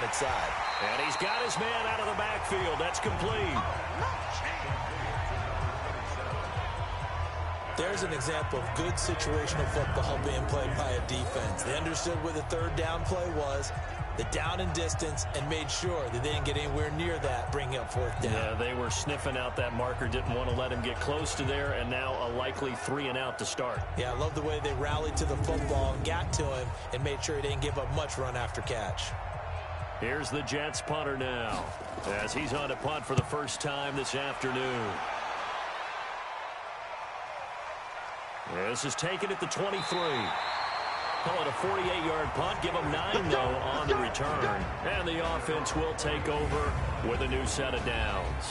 right side. And he's got his man out of the backfield. That's complete. There's an example of good situational football being played by a defense. They understood where the third down play was, the down and distance, and made sure that they didn't get anywhere near that, bringing up fourth down. Yeah, they were sniffing out that marker, didn't want to let him get close to there, and now a likely 3-and-out to start. Yeah, I love the way they rallied to the football and got to him and made sure he didn't give up much run after catch. Here's the Jets punter now, as he's on to punt for the first time this afternoon. This is taken at the 23. Call it a 48-yard punt. Give them 9, though, on the return. And the offense will take over with a new set of downs.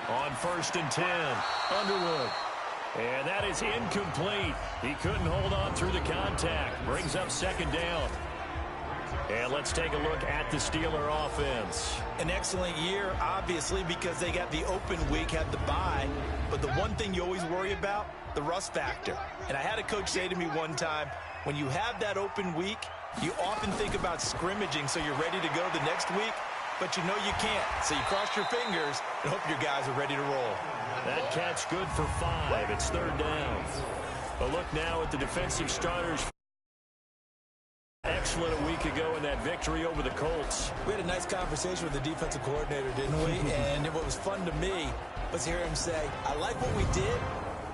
On 1st and 10, Underwood. And that is incomplete. He couldn't hold on through the contact. Brings up 2nd down. And let's take a look at the Steeler offense. An excellent year, obviously, because they got the open week, had the bye. But the one thing you always worry about, the rust factor. And I had a coach say to me one time, when you have that open week, you often think about scrimmaging so you're ready to go the next week, but you know you can't. So you cross your fingers and hope your guys are ready to roll. That catch good for 5. It's 3rd down. A look now at the defensive starters. Excellent a week ago in that victory over the Colts. We had a nice conversation with the defensive coordinator, didn't we? And what was fun to me was hear him say, I like what we did,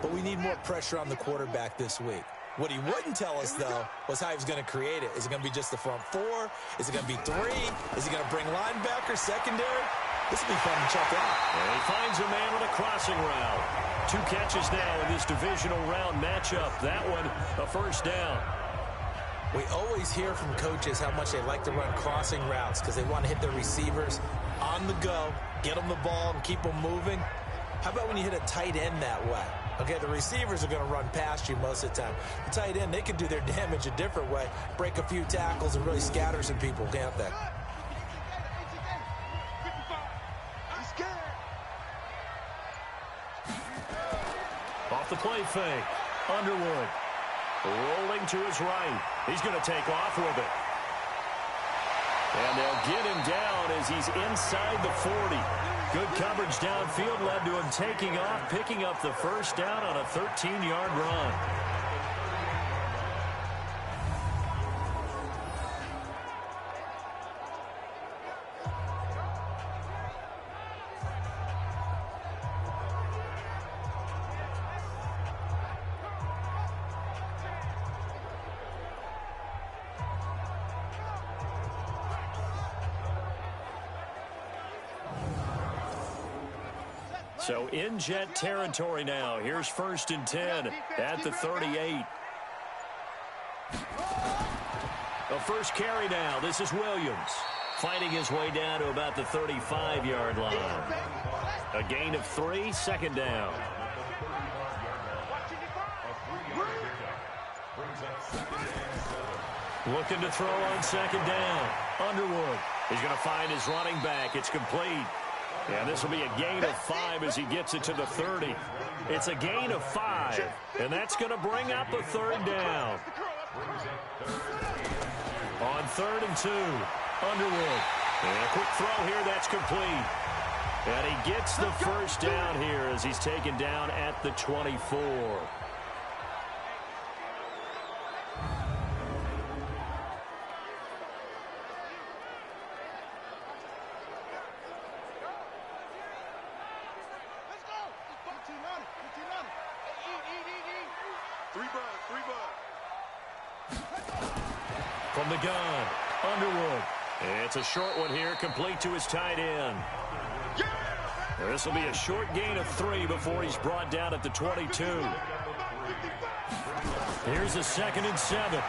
but we need more pressure on the quarterback this week. What he wouldn't tell us, though, was how he was going to create it. Is it going to be just the front 4? Is it going to be 3? Is he going to bring linebacker, secondary? This will be fun to check out. And he finds a man with a crossing route. 2 catches now in this divisional round matchup. That one, a 1st down. We always hear from coaches how much they like to run crossing routes because they want to hit their receivers on the go, get them the ball, and keep them moving. How about when you hit a tight end that way? Okay, the receivers are going to run past you most of the time. The tight end, they can do their damage a different way, break a few tackles and really scatter some people, can't they? Off the play fake, Underwood. Rolling to his right. He's going to take off with it. And they'll get him down as he's inside the 40. Good coverage downfield led to him taking off, picking up the 1st down on a 13-yard run. So in Jet territory now. Here's 1st and 10 at the 38. A first carry now. This is Williams fighting his way down to about the 35-yard line. A gain of 3, 2nd down. Looking to throw on 2nd down. Underwood. He's going to find his running back. It's complete. And this will be a gain of 5 as he gets it to the 30. It's a gain of 5, and that's going to bring up a 3rd down. On 3rd and 2, Underwood. And a quick throw here, that's complete. And he gets the 1st down here as he's taken down at the 24. From the gun, Underwood. It's a short one here, complete to his tight end. This will be a short gain of 3 before he's brought down at the 22. Here's a 2nd and 7.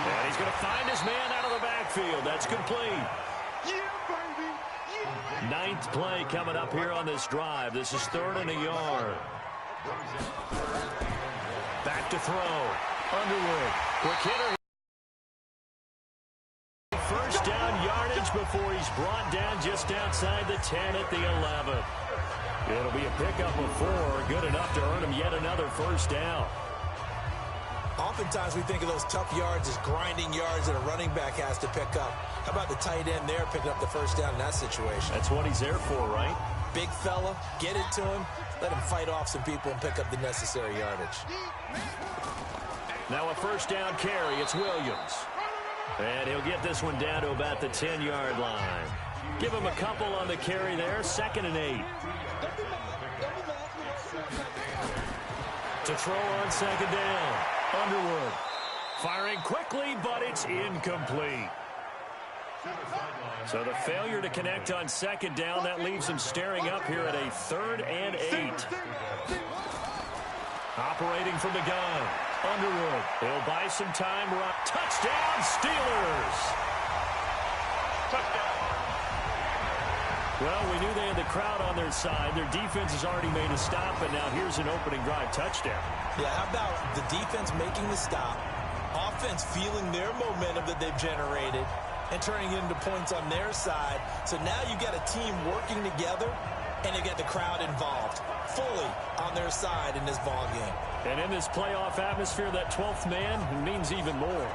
And he's going to find his man out of the backfield. That's complete. 9th play coming up here on this drive. This is 3rd and a yard. Back to throw. Underwood. Quick hitter. 1st down yardage before he's brought down just outside the 10 at the 11. It'll be a pickup of 4. Good enough to earn him yet another 1st down. Oftentimes we think of those tough yards as grinding yards that a running back has to pick up. How about the tight end there picking up the 1st down in that situation? That's what he's there for, right? Big fella, get it to him, let him fight off some people and pick up the necessary yardage. Now a 1st down carry. It's Williams. And he'll get this one down to about the 10-yard line. Give him a couple on the carry there. 2nd and 8. To throw on 2nd down. Underwood. Firing quickly, but it's incomplete. So the failure to connect on 2nd down, that leaves him staring up here at a 3rd and 8. Operating from the gun. Underwood. He'll buy some time. Touchdown, Steelers. Touchdown. Well, we knew they had the crowd on their side. Their defense has already made a stop, and now here's an opening drive touchdown. Yeah, how about the defense making the stop, offense feeling their momentum that they've generated, and turning it into points on their side. So now you got a team working together, and they get the crowd involved fully on their side in this ball game. And in this playoff atmosphere, that 12th man means even more.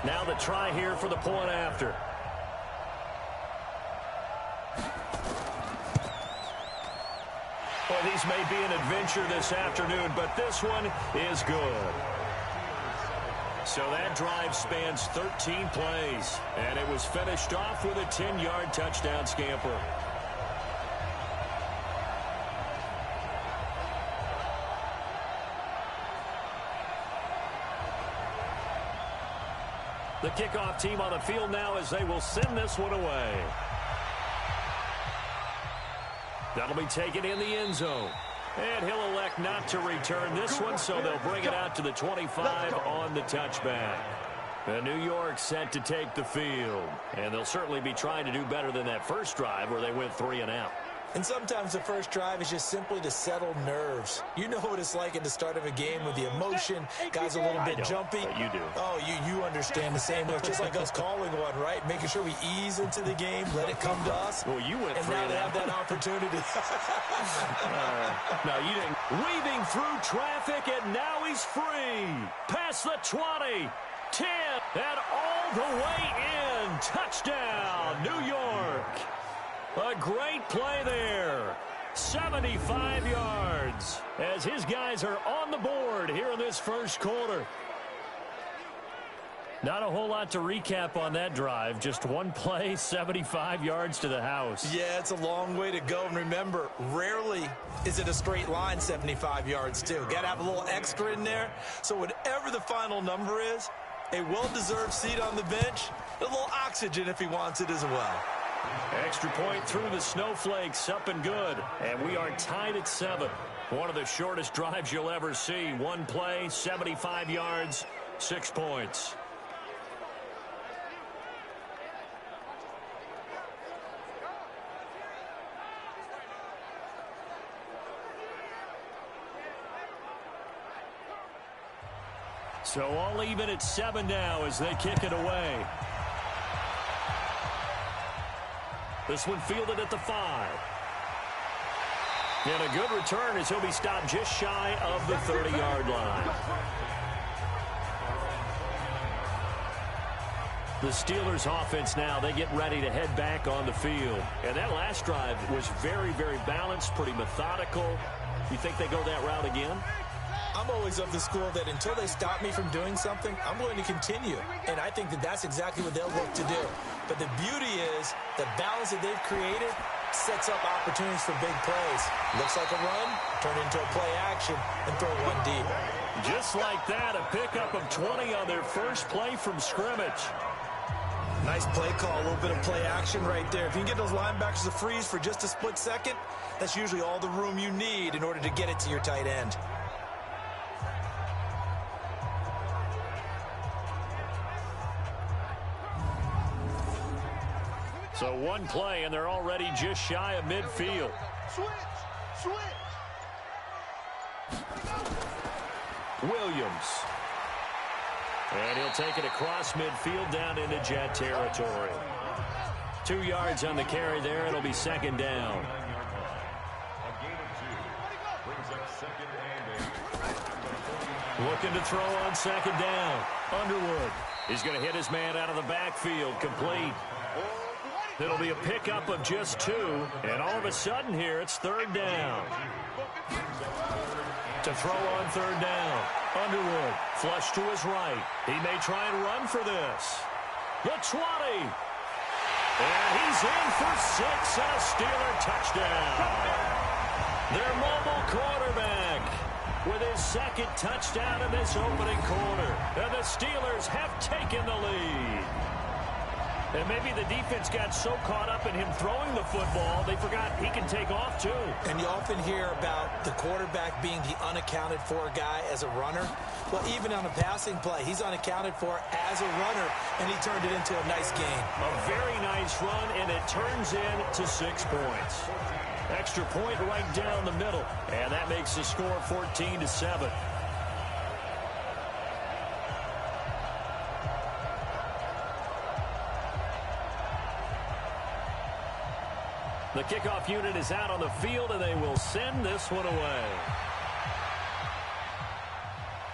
Now the try here for the point after. Well, these may be an adventure this afternoon, but this one is good. So that drive spans 13 plays, and it was finished off with a 10-yard touchdown scamper. The kickoff team on the field now as they will send this one away. That'll be taken in the end zone. And he'll elect not to return this one, so they'll bring it out to the 25 on the touchback. And New York set to take the field. And they'll certainly be trying to do better than that first drive where they went 3 and out. And sometimes the first drive is just simply to settle nerves. You know what it's like at the start of a game with the emotion. Guys are a little bit jumpy. But you do. Oh, you understand the same way. It's just like us calling one, right? Making sure we ease into the game, let it come to us. Well, you went and now they have that opportunity. No, you didn't. Weaving through traffic, and now he's free. Past the 20, 10, and all the way in. Touchdown, New York. A great play there. 75 yards as his guys are on the board here in this first quarter. Not a whole lot to recap on that drive. Just one play, 75 yards to the house. Yeah, it's a long way to go. And remember, rarely is it a straight line 75 yards, too. Got to have a little extra in there. So whatever the final number is, a well-deserved seat on the bench, a little oxygen if he wants it as well. Extra point through the snowflakes, up and good. And we are tied at 7. One of the shortest drives you'll ever see. One play, 75 yards, 6 points. So all even at 7 now as they kick it away. This one fielded at the 5. And a good return as he'll be stopped just shy of the 30-yard line. The Steelers offense now, they get ready to head back on the field. And that last drive was very, very balanced, pretty methodical. You think they go that route again? I'm always of the school that until they stop me from doing something, I'm going to continue. And I think that that's exactly what they'll look to do. But the beauty is the balance that they've created sets up opportunities for big plays. Looks like a run, turn into a play action, and throw one deep. Just like that, a pickup of 20 on their first play from scrimmage. Nice play call, a little bit of play action right there. If you can get those linebackers to freeze for just a split second, that's usually all the room you need in order to get it to your tight end. So one play, and they're already just shy of midfield. Switch. Williams. And he'll take it across midfield down into Jet territory. 2 yards on the carry there. It'll be second down. Looking to throw on second down. Underwood. He's going to hit his man out of the backfield. Complete. It'll be a pickup of just 2. And all of a sudden here, it's third down. To throw on third down. Underwood, flush to his right. He may try and run for this. The 20. And he's in for 6 and a Steeler touchdown. Their mobile quarterback with his second touchdown in this opening quarter. And the Steelers have taken the lead. And maybe the defense got so caught up in him throwing the football, they forgot he can take off too. And you often hear about the quarterback being the unaccounted for guy as a runner. Well, even on a passing play, he's unaccounted for as a runner, and he turned it into a nice gain. A very nice run, and it turns into 6 points. Extra point right down the middle, and that makes the score 14-7. The kickoff unit is out on the field, and they will send this one away.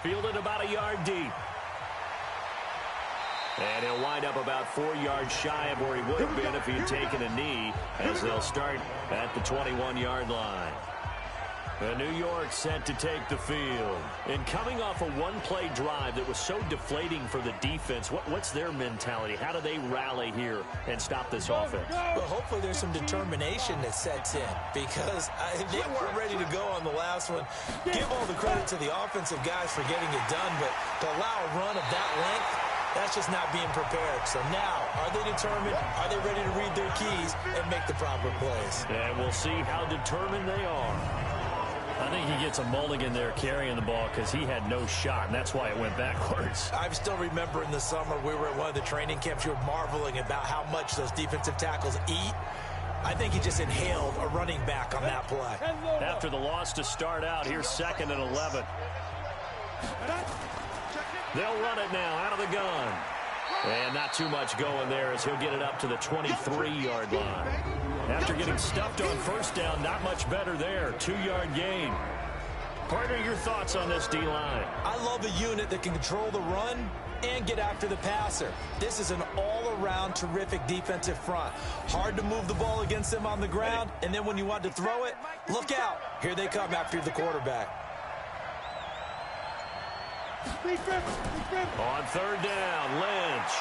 Fielded about a yard deep. And he'll wind up about 4 yards shy of where he would have been if he had taken a knee, as they'll start at the 21-yard line. The New York set to take the field. And coming off a one-play drive that was so deflating for the defense, what's their mentality? How do they rally here and stop this offense? Well, hopefully there's some determination that sets in, because they weren't ready to go on the last one. Give all the credit to the offensive guys for getting it done, but to allow a run of that length, that's just not being prepared. So now, are they determined? Are they ready to read their keys and make the proper plays? And we'll see how determined they are. I think he gets a mulligan there carrying the ball because he had no shot, and that's why it went backwards. I still remember in the summer we were at one of the training camps. You were marveling about how much those defensive tackles eat. I think he just inhaled a running back on that play. After the loss to start out, here's 2nd and 11. They'll run it now out of the gun. And not too much going there as he'll get it up to the 23-yard line. After getting stuffed on first down, not much better there. 2-yard gain. Partner, your thoughts on this D-line? I love a unit that can control the run and get after the passer. This is an all-around terrific defensive front. Hard to move the ball against them on the ground, and then when you want to throw it, look out. Here they come after the quarterback. On 3rd down, Lynch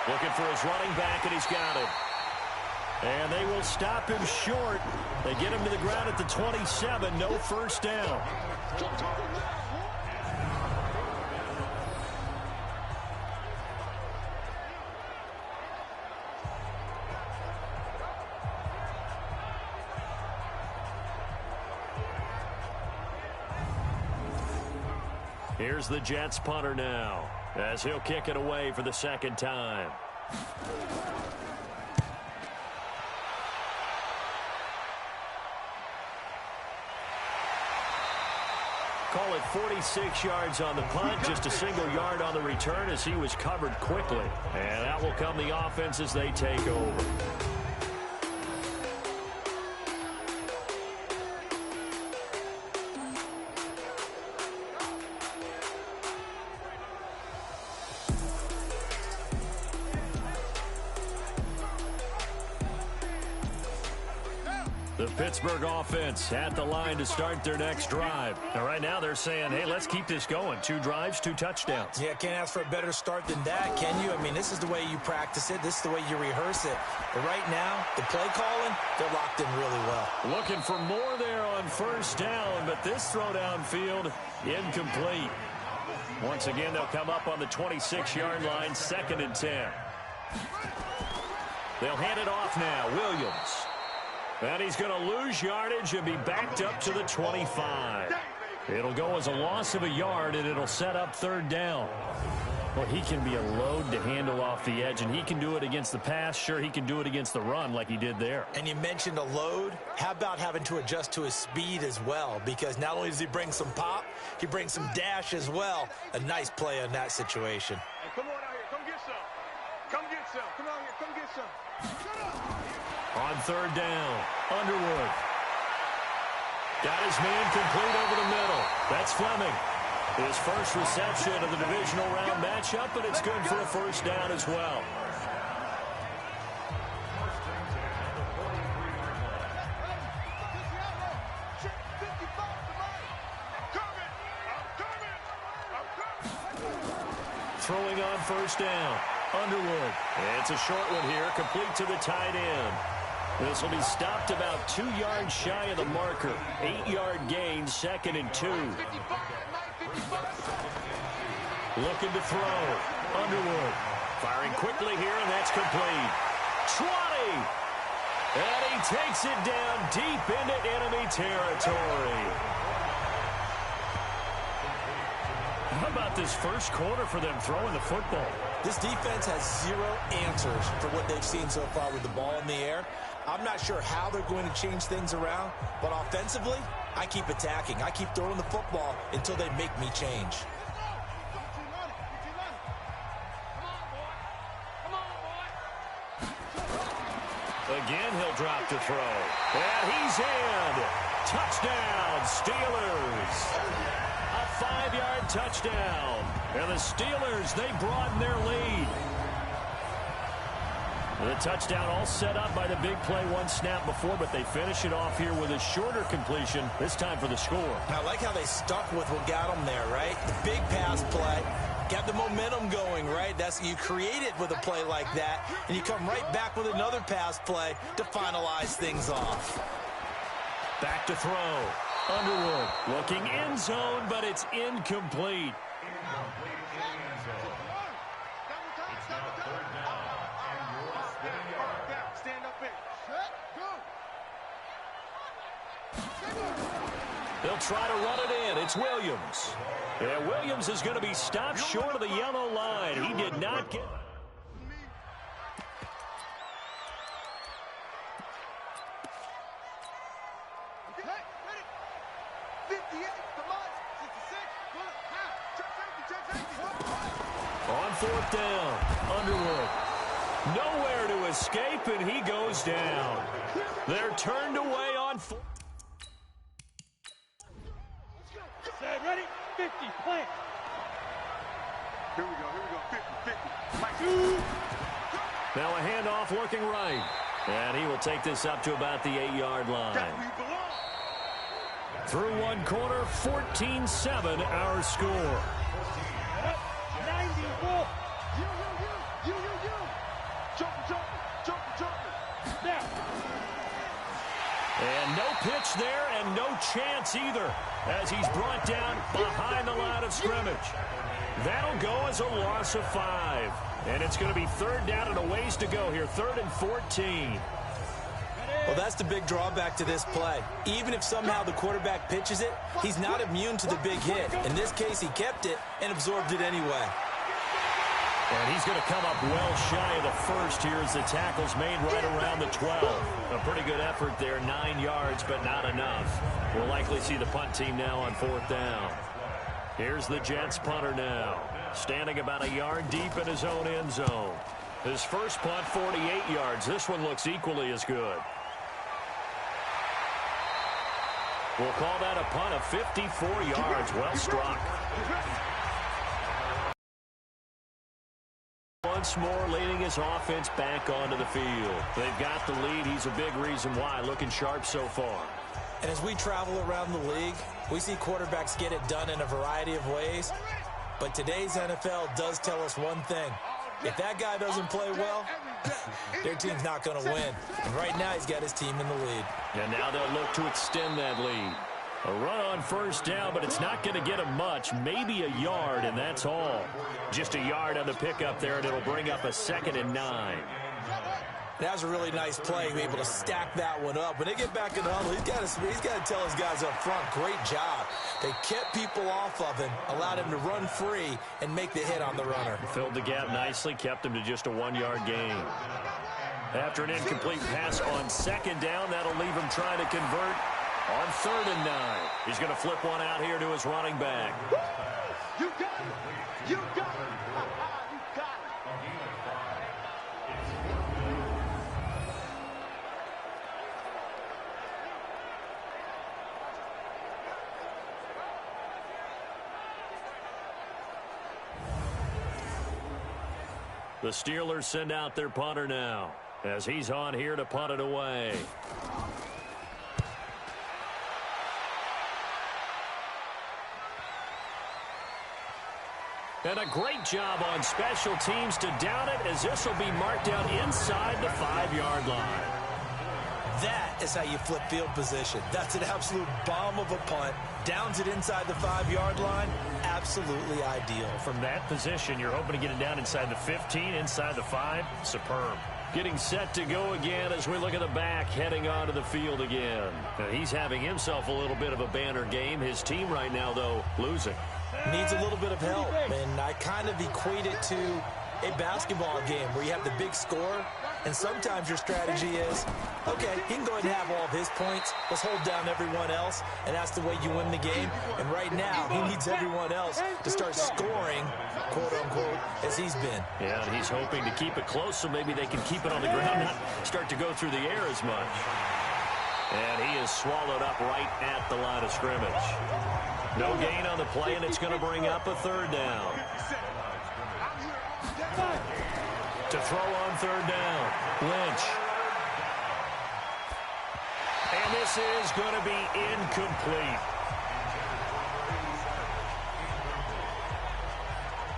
looking for his running back, and he's got it. And they will stop him short. They get him to the ground at the 27. No first down. Here's the Jets punter now, as he'll kick it away for the 2nd time. Call it 46 yards on the punt, just a single yard on the return as he was covered quickly. And out will come the offense as they take over. The Pittsburgh offense at the line to start their next drive. And right now they're saying, hey, let's keep this going. 2 drives, 2 touchdowns. Yeah, can't ask for a better start than that, can you? I mean, this is the way you practice it. This is the way you rehearse it. But right now, the play calling, they're locked in really well. Looking for more there on first down, but this throw downfield incomplete. Once again, they'll come up on the 26-yard line, 2nd and 10. They'll hand it off now. Williams. And he's going to lose yardage and be backed up to the 25. It'll go as a loss of a yard, and it'll set up 3rd down. Well, he can be a load to handle off the edge, and he can do it against the pass. Sure, he can do it against the run like he did there. And you mentioned a load. How about having to adjust to his speed as well? Because not only does he bring some pop, he brings some dash as well. A nice play in that situation. Hey, come on out here. Come get some. Come get some. Come out here. Come get some. Shut up. On 3rd down, Underwood. Got his man complete over the middle. That's Fleming. His first reception of the divisional round matchup, but it's good for a first down as well. Throwing on first down, Underwood. It's a short one here, complete to the tight end. This will be stopped about 2 yards shy of the marker. 8-yard gain, 2nd and 2. Looking to throw. Underwood. Firing quickly here, and that's complete. 20. And he takes it down deep into enemy territory. How about this first quarter for them throwing the football? This defense has zero answers for what they've seen so far with the ball in the air. I'm not sure how they're going to change things around, but offensively, I keep attacking. I keep throwing the football until they make me change. Again, he'll drop to throw. And he's in. Touchdown, Steelers. A 5-yard touchdown. And the Steelers, they broaden their lead. The touchdown all set up by the big play one snap before, but they finish it off here with a shorter completion, this time for the score. I like how they stuck with what got them there, right? The big pass play. Got the momentum going, right? You create it with a play like that, and you come right back with another pass play to finalize things off. Back to throw. Underwood looking end zone, but it's incomplete. They'll try to run it in. It's Williams. Yeah, Williams is going to be stopped short of the yellow line. He did not get... On fourth down, Underwood. Nowhere to escape, and he goes down. They're turned away on fourth. Ready? 50, plant. Here we go, 50. Now a handoff looking right. And he will take this up to about the 8-yard line. Through one quarter, 14-7 our score. 94. You. Jump. Now. And no pitch there and no chance either as he's brought down behind the line of scrimmage. That'll go as a loss of 5. And it's going to be third down and a ways to go here, 3rd and 14. Well, that's the big drawback to this play. Even if somehow the quarterback pitches it, he's not immune to the big hit. In this case, he kept it and absorbed it anyway. And he's going to come up well shy of the first here as the tackle's made right around the 12. A pretty good effort there, 9 yards, but not enough. We'll likely see the punt team now on 4th down. Here's the Jets punter now, standing about a yard deep in his own end zone. His first punt, 48 yards. This one looks equally as good. We'll call that a punt of 54 yards. Well struck. Once more leading his offense back onto the field. They've got the lead. He's a big reason why. Looking sharp so far. And as we travel around the league, we see quarterbacks get it done in a variety of ways. But today's NFL does tell us one thing. If that guy doesn't play well, their team's not going to win. And right now he's got his team in the lead. And now they'll look to extend that lead. A run on first down, but it's not going to get him much. Maybe a yard, and that's all. Just a yard on the pickup there, and it'll bring up a 2nd and 9. That was a really nice play, able to stack that one up. When they get back in the huddle, he's got to tell his guys up front, great job. They kept people off of him, allowed him to run free and make the hit on the runner. Filled the gap nicely, kept him to just a 1-yard gain. After an incomplete pass on 2nd down, that'll leave him trying to convert on 3rd and 9. He's going to flip one out here to his running back. You got it. You got it. You got it. The Steelers send out their punter now as he's on here to punt it away. And a great job on special teams to down it as this will be marked out inside the 5-yard line. That is how you flip field position. That's an absolute bomb of a punt. Downs it inside the 5-yard line. Absolutely ideal. From that position, you're hoping to get it down inside the 15, inside the 5. Superb. Getting set to go again as we look at the back heading onto the field again. Now, he's having himself a little bit of a banner game. His team right now, though, losing. Needs a little bit of help, and I kind of equate it to a basketball game where you have the big score, and sometimes your strategy is, okay, he can go ahead and have all of his points. Let's hold down everyone else, and that's the way you win the game. And right now, he needs everyone else to start scoring, quote-unquote, as he's been. Yeah, and he's hoping to keep it close so maybe they can keep it on the ground, not start to go through the air as much. And he is swallowed up right at the line of scrimmage. No gain on the play, and it's going to bring up a 3rd down. To throw on 3rd down, Lynch. And this is going to be incomplete.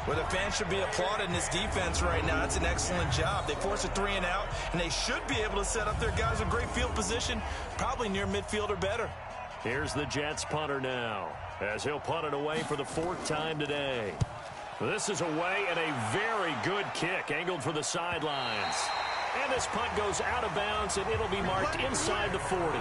Well, the fans should be applauding this defense right now. It's an excellent job. They force a 3 and out, and they should be able to set up their guys with great field position, probably near midfield or better. Here's the Jets punter now, as he'll punt it away for the 4th time today. This is away, and a very good kick, angled for the sidelines. And this punt goes out of bounds, and it'll be marked inside the 40.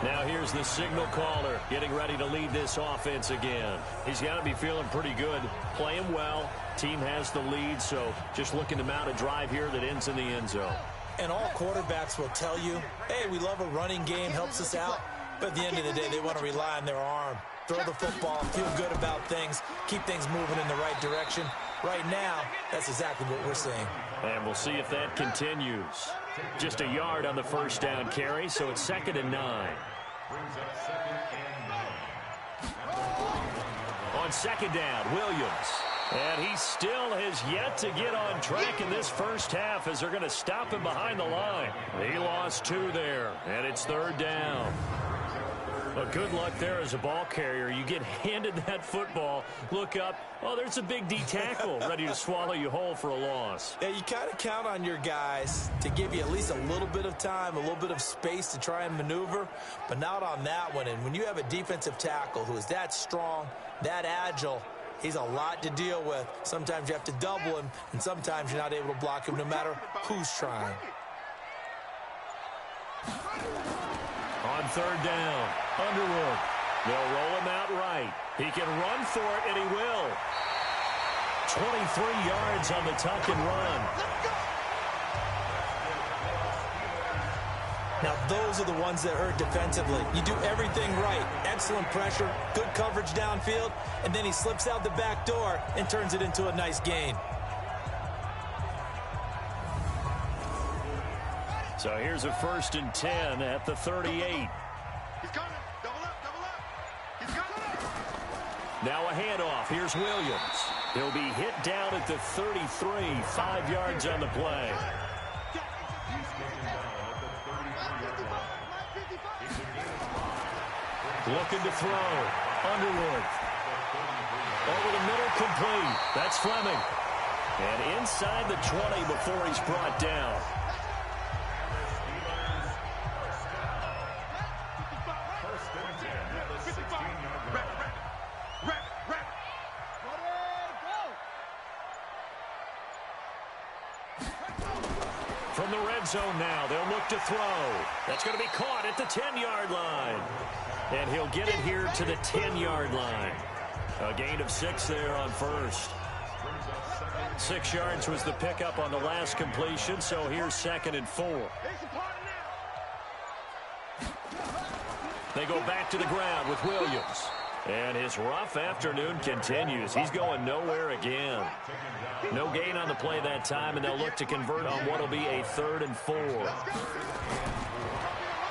Now here's the signal caller, getting ready to lead this offense again. He's got to be feeling pretty good, playing well. Team has the lead, so just looking to mount a drive here that ends in the end zone. And all quarterbacks will tell you, hey, we love a running game, helps us out. But at the end of the day, they want to rely on their arm. Throw the football, feel good about things, keep things moving in the right direction. Right now, that's exactly what we're seeing. And we'll see if that continues. Just a yard on the 1st down carry, so it's 2nd and 9. On 2nd down, Williams. And he still has yet to get on track in this first half as they're going to stop him behind the line. He lost 2 there, and it's 3rd down. Well, good luck there as a ball carrier. You get handed that football, look up, oh, there's a big D tackle ready to swallow you whole for a loss. Yeah, you kind of count on your guys to give you at least a little bit of time, a little bit of space to try and maneuver, but not on that one. And when you have a defensive tackle who is that strong, that agile, he's a lot to deal with. Sometimes you have to double him, and sometimes you're not able to block him no matter who's trying. On 3rd down, Underwood. They'll roll him out right. He can run for it, and he will. 23 yards on the tuck and run. Now, those are the ones that hurt defensively. You do everything right. Excellent pressure, good coverage downfield, and then he slips out the back door and turns it into a nice gain. So here's a 1st and 10 at the 38. He's coming. Double up, double up. He's coming. Now a handoff. Here's Williams. He'll be hit down at the 33, 5 yards on the play. Looking to throw. Underwood. Over the middle, complete. That's Fleming. And inside the 20 before he's brought down. From the red zone now, they'll look to throw. That's going to be caught at the 10-yard line. And he'll get it here to the 10-yard line. A gain of 6 there on 1st. 6 yards was the pickup on the last completion, so here's 2nd and 4. They go back to the ground with Williams. And his rough afternoon continues. He's going nowhere again. No gain on the play that time, and they'll look to convert on what will be a 3rd and 4.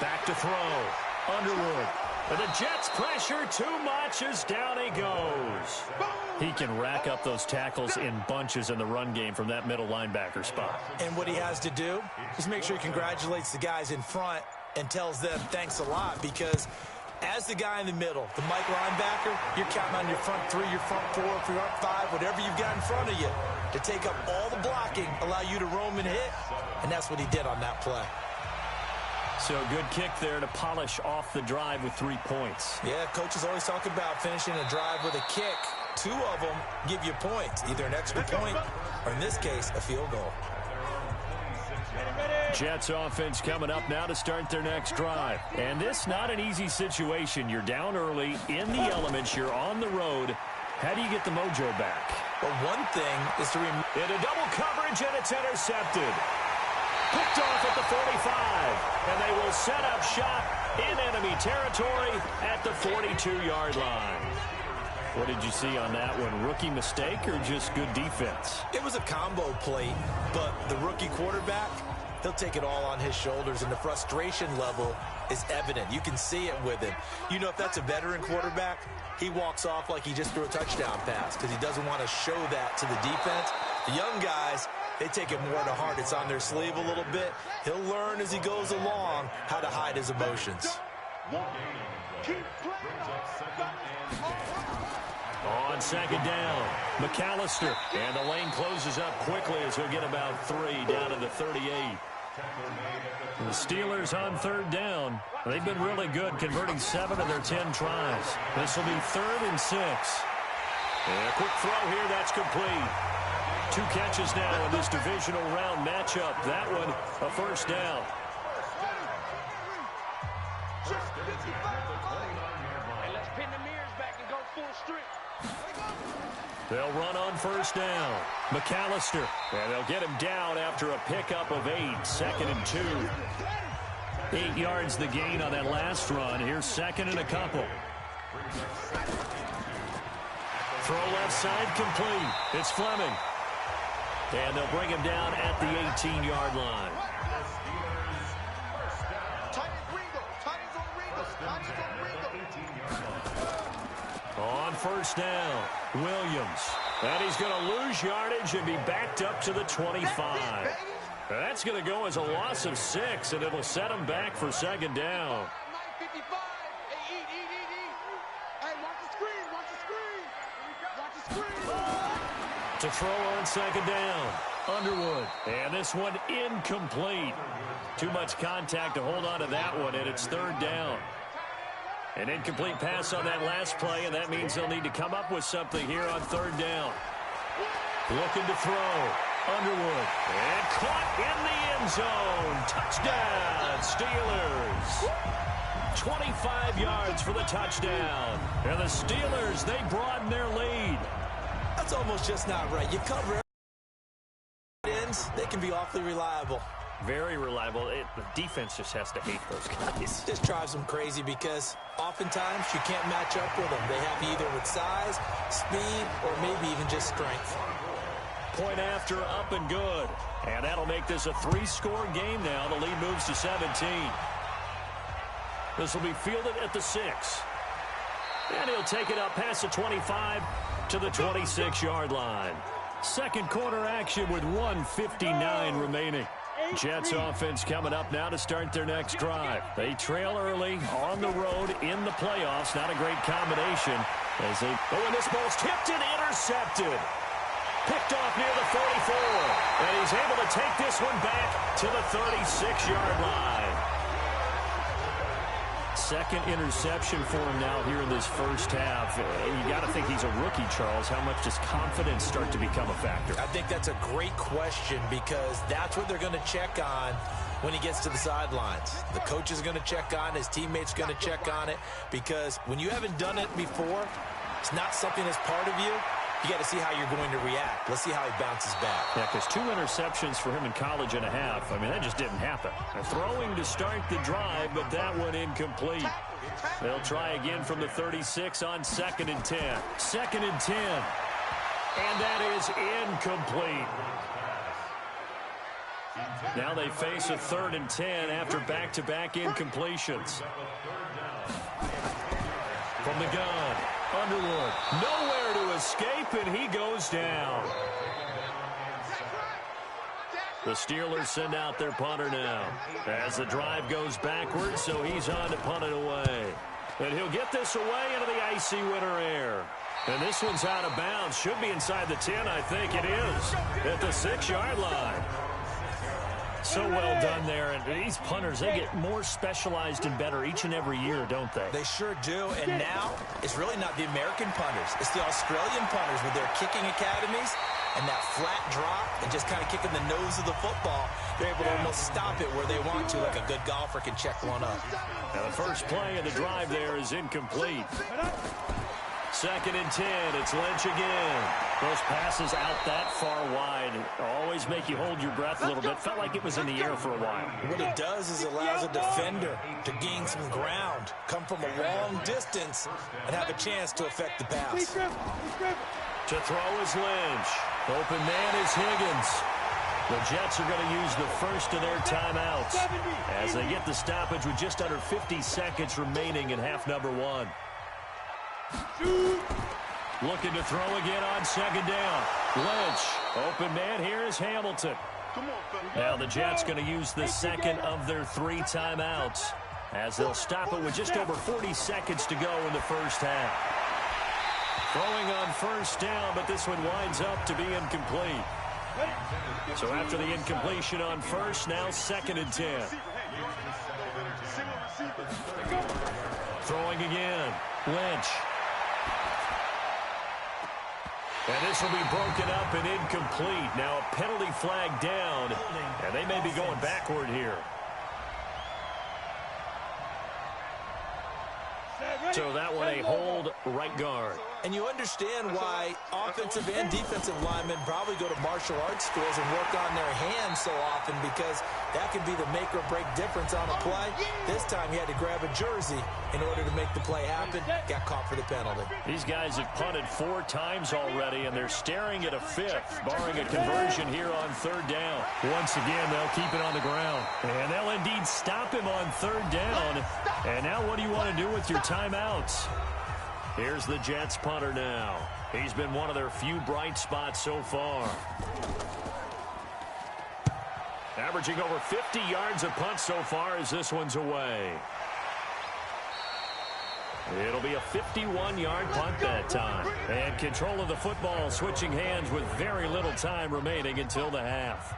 Back to throw. Underwood. And the Jets pressure too much as down he goes. He can rack up those tackles in bunches in the run game from that middle linebacker spot. And what he has to do is make sure he congratulates the guys in front and tells them thanks a lot, because as the guy in the middle, the Mike linebacker, you're counting on your front 3, your front 4, your front 5, whatever you've got in front of you to take up all the blocking, allow you to roam and hit, and that's what he did on that play. So good kick there to polish off the drive with 3 points. Yeah, coaches always talk about finishing a drive with a kick. 2 of them give you points, either an extra point or, in this case, a field goal. Jets offense coming up now to start their next drive. And this not an easy situation. You're down early, in the elements, you're on the road. How do you get the mojo back? Well, one thing is to remember. Into double coverage, and it's intercepted. Picked off at the 45. And they will set up shop in enemy territory at the 42-yard line. What did you see on that one? Rookie mistake or just good defense? It was a combo play, but the rookie quarterback, he'll take it all on his shoulders, and the frustration level is evident. You can see it with him. You know, if that's a veteran quarterback, he walks off like he just threw a touchdown pass because he doesn't want to show that to the defense. The young guys, they take it more to heart. It's on their sleeve a little bit. He'll learn as he goes along how to hide his emotions. On second down, McAllister. And the lane closes up quickly as he'll get about 3 down to the 38. The Steelers on third down. They've been really good, converting 7 of their 10 tries. This will be 3rd and 6. And a quick throw here, that's complete. 2 catches now in this divisional round matchup. That one, a first down. Let's pin the mirrors back and go full strip. They'll run on first down. McAllister. And they'll get him down after a pickup of 8. 2nd and 2. 8 yards the gain on that last run. Here's 2nd and a couple. Throw left side complete. It's Fleming. And they'll bring him down at the 18-yard line. On first down, Williams. And he's going to lose yardage and be backed up to the 25. That's going to go as a loss of 6, and it'll set him back for second down. To throw on second down, Underwood. And this one incomplete. Too much contact to hold on to that one, and it's 3rd down. An incomplete pass on that last play, and that means they'll need to come up with something here on 3rd down. Looking to throw. Underwood. And caught in the end zone. Touchdown, Steelers. 25 yards for the touchdown. And the Steelers, they broaden their lead. That's almost just not right. You cover ends, they can be awfully reliable. Very reliable. The defense just has to hate those guys. This drives them crazy because oftentimes you can't match up with them. They have you either with size, speed, or maybe even just strength. Point after, up and good. And that'll make this a 3-score game now. The lead moves to 17. This will be fielded at the 6. And he'll take it up past the 25 to the 26-yard line. Second quarter action with 1:59 remaining. Jets offense coming up now to start their next drive. They trail early on the road in the playoffs. Not a great combination. As they, and this ball's tipped and intercepted. Picked off near the 44. And he's able to take this one back to the 36-yard line. Second interception for him now here in this first half. You got to think he's a rookie, Charles. How much does confidence start to become a factor? I think that's a great question because that's what they're going to check on when he gets to the sidelines. The coach is going to check on, his teammates going to check on it because when you haven't done it before, it's not something that's part of you. You got to see how you're going to react. Let's see how he bounces back. Yeah, because 2 interceptions for him in college and a half. I mean, that just didn't happen. Throwing to start the drive, but that one incomplete. They'll try again from the 36 on 2nd and 10. 2nd and 10. And that is incomplete. Now they face a 3rd and 10 after back-to-back incompletions. From the gun, Underwood. Nowhere to escape, and he goes down. The Steelers send out their punter now as the drive goes backwards, so he's on to punt it away. And he'll get this away into the icy winter air. And this one's out of bounds. Should be inside the 10, I think it is, at the 6-yard line. So well done there. And these punters, they get more specialized and better each and every year, don't they? They sure do. And now it's really not the American punters. It's the Australian punters with their kicking academies and that flat drop and just kind of kicking the nose of the football. They're able to almost stop it where they want to, like a good golfer can check one up. Now the first play of the drive there is incomplete. 2nd and 10. It's Lynch again. Those passes out that far wide always make you hold your breath a little bit. Felt like it was in the air for a while. What it does is allows a defender to gain some ground, come from a long distance, and have a chance to affect the pass. To throw is Lynch. Open man is Higgins. The Jets are going to use the first of their timeouts as they get the stoppage with just under 50 seconds remaining in half number 1. Looking to throw again on 2nd down. Lynch. Open man here is Hamilton. Now the Jets going to use the second of their 3 timeouts as they'll stop it with just over 40 seconds to go in the first half. Throwing on 1st down, but this one winds up to be incomplete. So after the incompletion on 1st, now 2nd and 10. Throwing again. Lynch. And this will be broken up and incomplete. Now a penalty flag down, and they may be going backward here. So that one a hold right guard. And you understand why offensive and defensive linemen probably go to martial arts schools and work on their hands so often, because that could be the make or break difference on a play. This time he had to grab a jersey in order to make the play happen. Got caught for the penalty. These guys have punted 4 times already, and they're staring at a 5th, barring a conversion here on 3rd down. Once again, they'll keep it on the ground. And they'll indeed stop him on 3rd down. And now what do you want to do with your timeouts? Here's the Jets punter now. He's been one of their few bright spots so far. Averaging over 50 yards a punt so far as this one's away. It'll be a 51-yard punt that time. And control of the football switching hands with very little time remaining until the half.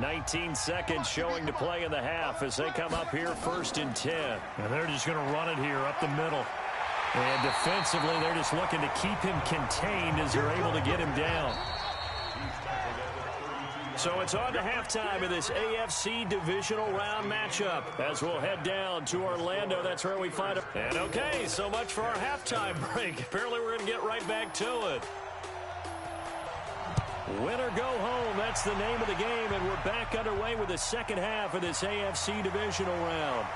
19 seconds showing to play in the half as they come up here 1st and 10. And they're just going to run it here up the middle. And defensively, they're just looking to keep him contained as they're able to get him down. So it's on to halftime of this AFC divisional round matchup as we'll head down to Orlando. That's where we find him. And okay, so much for our halftime break. Apparently we're going to get right back to it. Win or go home, that's the name of the game, and we're back underway with the second half of this AFC divisional round.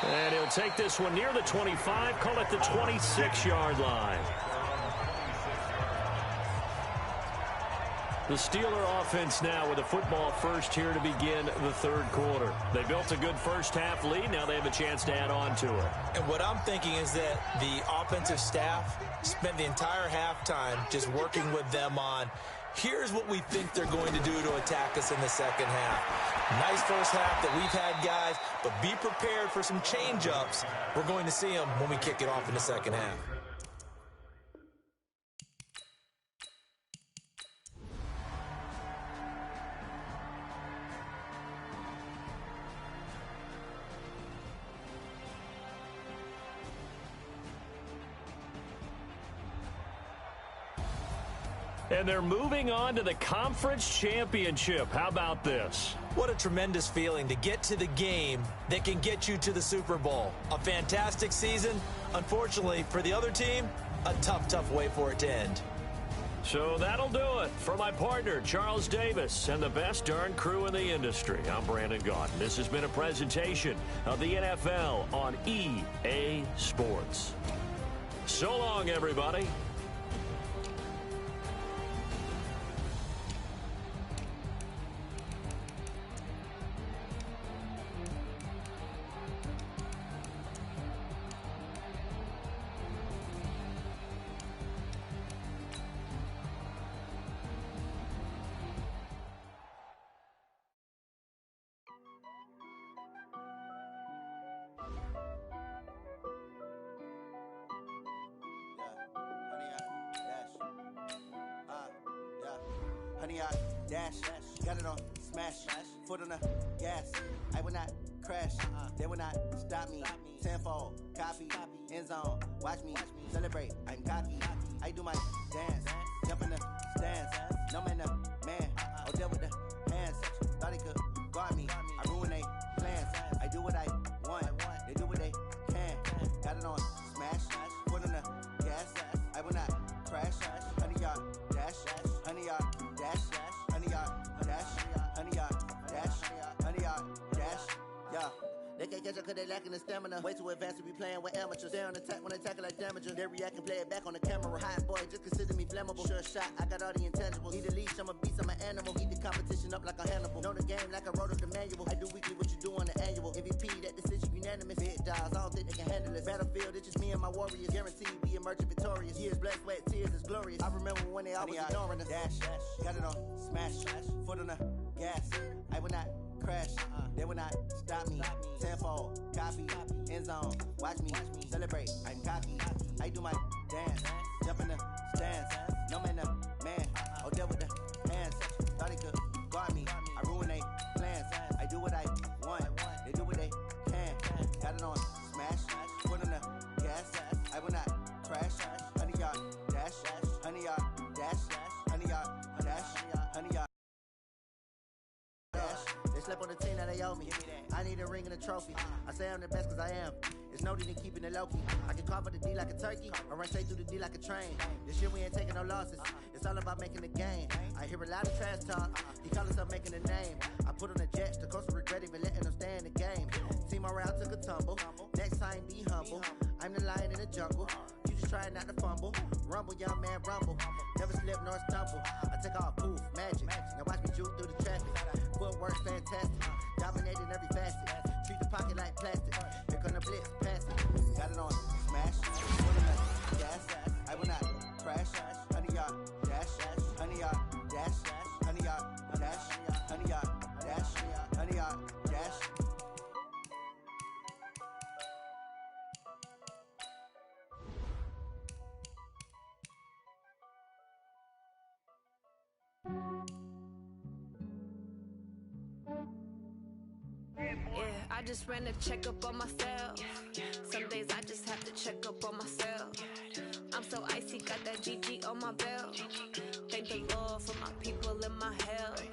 And he'll take this one near the 25, call it the 26-yard line. The Steeler offense now with the football first here to begin the 3rd quarter. They built a good first half lead. Now they have a chance to add on to it. And what I'm thinking is that the offensive staff spent the entire halftime just working with them on, here's what we think they're going to do to attack us in the second half. Nice first half that we've had, guys, but be prepared for some change-ups. We're going to see them when we kick it off in the second half. And they're moving on to the conference championship. How about this? What a tremendous feeling to get to the game that can get you to the Super Bowl. A fantastic season. Unfortunately, for the other team, a tough way for it to end. So that'll do it for my partner, Charles Davis, and the best darn crew in the industry. I'm Brandon Gaudin. This has been a presentation of the NFL on EA Sports. So long, everybody. Honey, I dash, got it on smash, foot on the gas. I will not crash, they will not stop me. Tenfold, copy, end zone, watch me celebrate. I'm cocky, I do my dance, jump in the stands. No man, man, I'll deal with the hands. Thought he could guard me, I ruin they plans. I do what I want, they do what they can. Got it on smash, foot on the gas. I will not crash, 100-yard dash, 100-yard dash, 100-yard dash, 100-yard dash, 100-yard dash, yeah. They can't catch up cause they lacking the stamina. Way too advanced to be playing with amateurs. They on attack when they tackle like damager. They react and play it back on the camera. Hot boy, just consider me flammable. Sure shot, I got all the intangibles. Need a leash, I'm a beast, I'm an animal. Heat the competition up like a Hannibal. Know the game like I wrote up the manual. I do weekly what you do on the annual. MVP, that decision unanimous. Big dials, I don't think they can handle it. Battlefield, it's just me and my warriors. Guaranteed we emerging victorious. Years, blood, sweat, tears is glorious. I remember when they always ignoring us. Dash, got it on smash, foot on the gas. I will not crash, they will not stop me. Tenfold, copy, end zone, watch me celebrate. I'm cocky, I do my dance, jump in the stands. No man, man, I'll deal with the hands. Thought he could guard me, I ruin they plans. I do what I want, they do what they can. Got it on smash, foot on the gas. I will not crash, 100-yard dash, 100-yard dash, 100-yard dash, 100-yard. They slept on the team that they owe me. I need a ring and a trophy. I say I'm the best cause I am. It's no need in keeping it low-key. I can carve for the D like a turkey, or run straight through the D like a train. This shit we ain't taking no losses. It's all about making the game. I hear a lot of trash talk. He call himself making a name. I put on the Jets, the coach will regret even letting them stay in the game. Team morale took a tumble. Next time be humble. I'm the lion in the jungle. You just trying not to fumble. Rumble, young man, rumble. Never slip nor stumble. I take off, poof, magic. Now watch me juke through the traffic. Footwork fantastic. Dominating every facet. Treat the pocket like plastic. Here come the blitz, pass it. Got it on smash. Foot on the gas. I will not crash. 100-yard dash. 100-yard dash. 100-yard dash. 100-yard dash. 100-yard dash. Yeah, I just ran a checkup on myself. Some days I just have to check up on myself. I'm so icy, got that GG on my belt. Thank the Lord for my people and my health.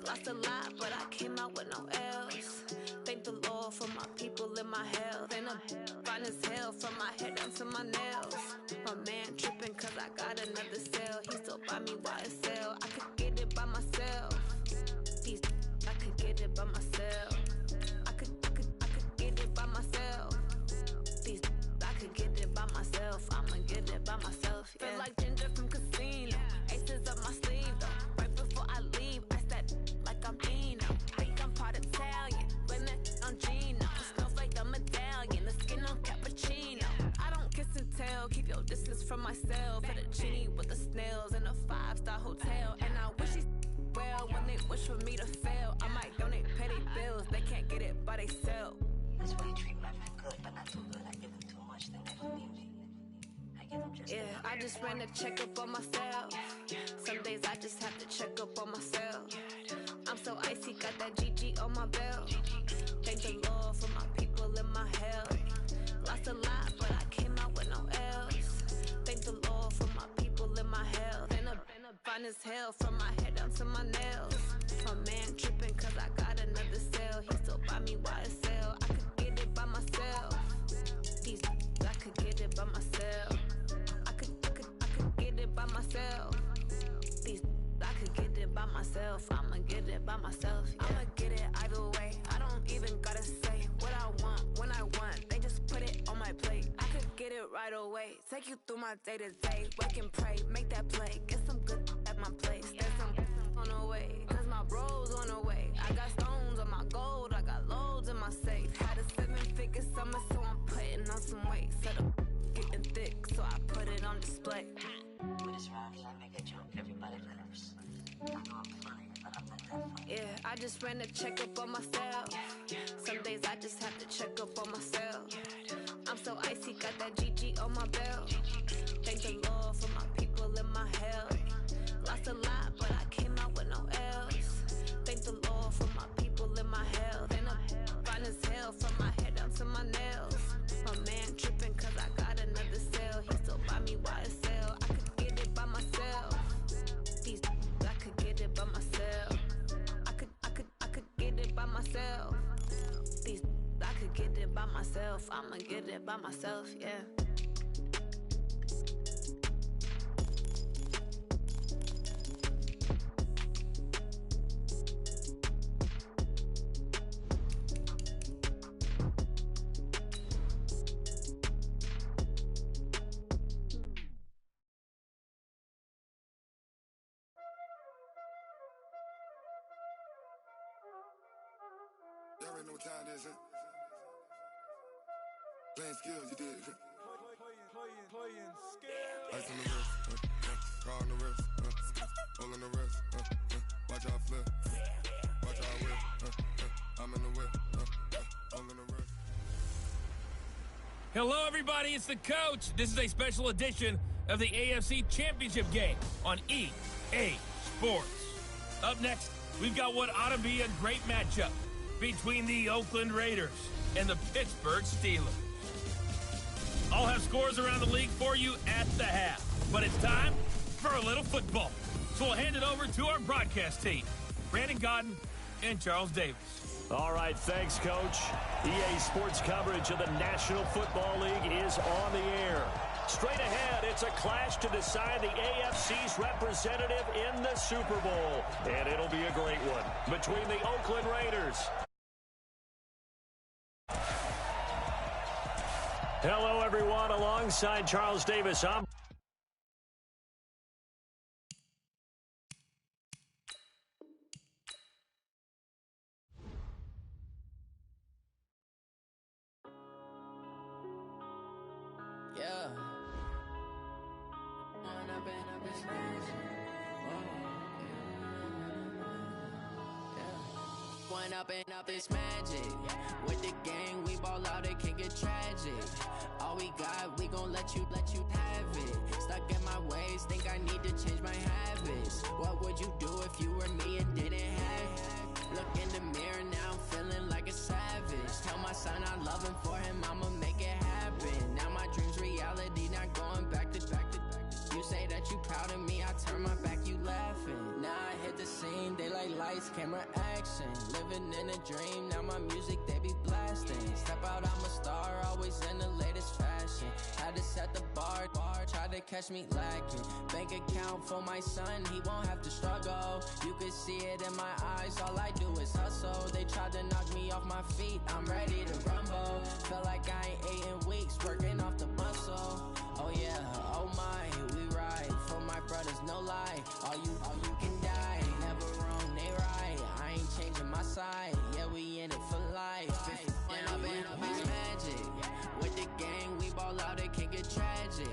Lost a lot, but I came out with no else. Thank the Lord for my people and my health. And I'm fine as hell from my head down to my nails. My man tripping cause I got another cell. He still buy me YSL. I could get it by myself. I could get it by myself. I could get it by myself. I could get it by myself. I'ma get it by myself. Yeah. Feel like Ginger from Casino. Aces up my sleeve though. Right before I leave, I step like I'm Dino. Think I'm part Italian. Blame it on Gino. The snowflake, the medallion. The skin on cappuccino. I don't kiss and tell. Keep your distance from myself. Fettuccine with the snails in a 5-star hotel. And I wish he's well when they wish for me to fail. I might donate petty bills. They can't get it by themselves. That's why you treat my men good, but not too good. I give them too much, then they don't need me. I give them just I just ran a checkup on myself. Some days I just have to check up on myself. I'm so icy, got that GG on my belt. Thank the Lord for my people and my health. Lost a lot, but I came out with no else. Thank the Lord for my people and my health. And I'm fine as hell from my head down to my nails. My man tripping cause I got another cell. He still buy me YSL. I could get it by myself. I could get it by myself. I could get it by myself. I could get it by myself. I'ma get it by myself. Yeah. I'ma get it either way. I don't even gotta say what I want when I want. They just put it on my plate. I could get it right away. Take you through my day to day. Wake and pray, make that play. Get some good at my place. There's some on the way. Cause my bros on the way. I got stones on my gold. I got loads in my safe. Had a 7-figure summer, so I'm putting on some weight. Set up getting thick, so I put it on display. With this rhymes, I make a joke. Everybody laughs. I know I'm funny, but I'm not that funny. Yeah, I just ran a checkup on myself. Some days I just have to check up on myself. I'm so icy, got that GG on my belt. Thank the Lord for my people and my health. Lost a lot, but I came out with no else. Thank the Lord myself, I'ma get it by myself, yeah. You already know what time it is, huh? Playing skills, you did. Playing skills. Ice on the wrist, car on the wrist, roll on the wrist, watch out flip, watch out whip, I'm in the whip, roll on the wrist. Hello, everybody. It's the coach. This is a special edition of the AFC Championship game on EA Sports. Up next, we've got what ought to be a great matchup between the Oakland Raiders and the Pittsburgh Steelers. I'll have scores around the league for you at the half, but it's time for a little football. So we'll hand it over to our broadcast team, Brandon Godden and Charles Davis. All right, thanks, Coach. EA Sports coverage of the National Football League is on the air. Straight ahead, it's a clash to decide the AFC's representative in the Super Bowl. And it'll be a great one between the Oakland Raiders. Hello, everyone. Alongside Charles Davis, I'm... Yeah. One up and up is magic. With the gang, we ball out, it can get tragic. All we got, we gon' let you have it. Stuck in my ways, think I need to change my habits. What would you do if you were me and didn't have it? Look in the mirror, now I'm feeling like a savage. Tell my son I love him, for him I'ma make it happen. Now my dream's reality, not going back to. You say that you proud of me, I turn my back, you laughing. Now I hit the scene, they like lights, camera, action. Living in a dream, now my music, they be blasting. Step out, I'm a star, always in the latest fashion. Had to set the bar, try to catch me lacking. Bank account for my son, he won't have to struggle. You can see it in my eyes, all I do is hustle. They tried to knock me off my feet, I'm ready to rumble. Felt like I ain't ate in weeks, working off the muscle. Oh yeah, oh my, we ride for my brothers, no lie. All you can die, never wrong, they right. I ain't changing my side, yeah, we in it for life. And up is magic. With the gang, we ball out, it can get tragic.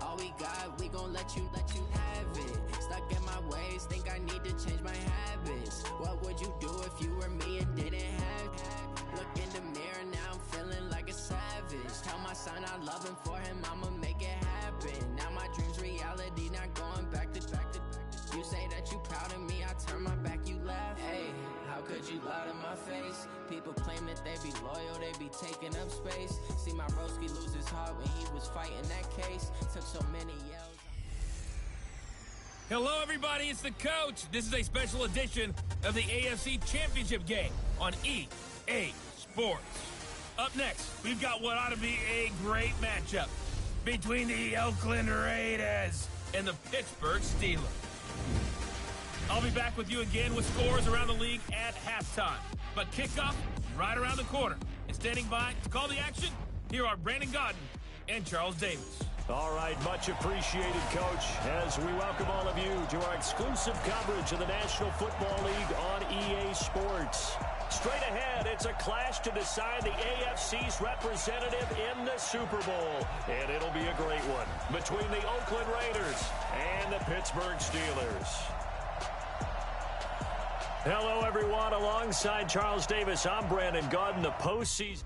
All we got, we gon' let you have it. Stuck in my ways, think I need to change my habits. What would you do if you were me and didn't have it? Look in the mirror, now I'm feeling like a savage. Tell my son I love him, for him I'ma make it happen. Now my dream's reality, not going back to. You say that you proud of me, I turn my back, you laugh. Hey, how could you lie to my face? People claim that they be loyal, they be taking up space. See my broski lose his heart when he was fighting that case. Took so many yells. Hello, everybody. It's the coach. This is a special edition of the AFC Championship game on EA Sports. Up next, we've got what ought to be a great matchup between the Oakland Raiders and the Pittsburgh Steelers. I'll be back with you again with scores around the league at halftime. But kickoff right around the corner. And standing by to call the action, here are Brandon Godden and Charles Davis. All right, much appreciated, Coach, as we welcome all of you to our exclusive coverage of the National Football League on EA Sports. Straight ahead, it's a clash to decide the AFC's representative in the Super Bowl. And it'll be a great one between the Oakland Raiders and the Pittsburgh Steelers. Hello, everyone. Alongside Charles Davis, I'm Brandon Godden, the postseason.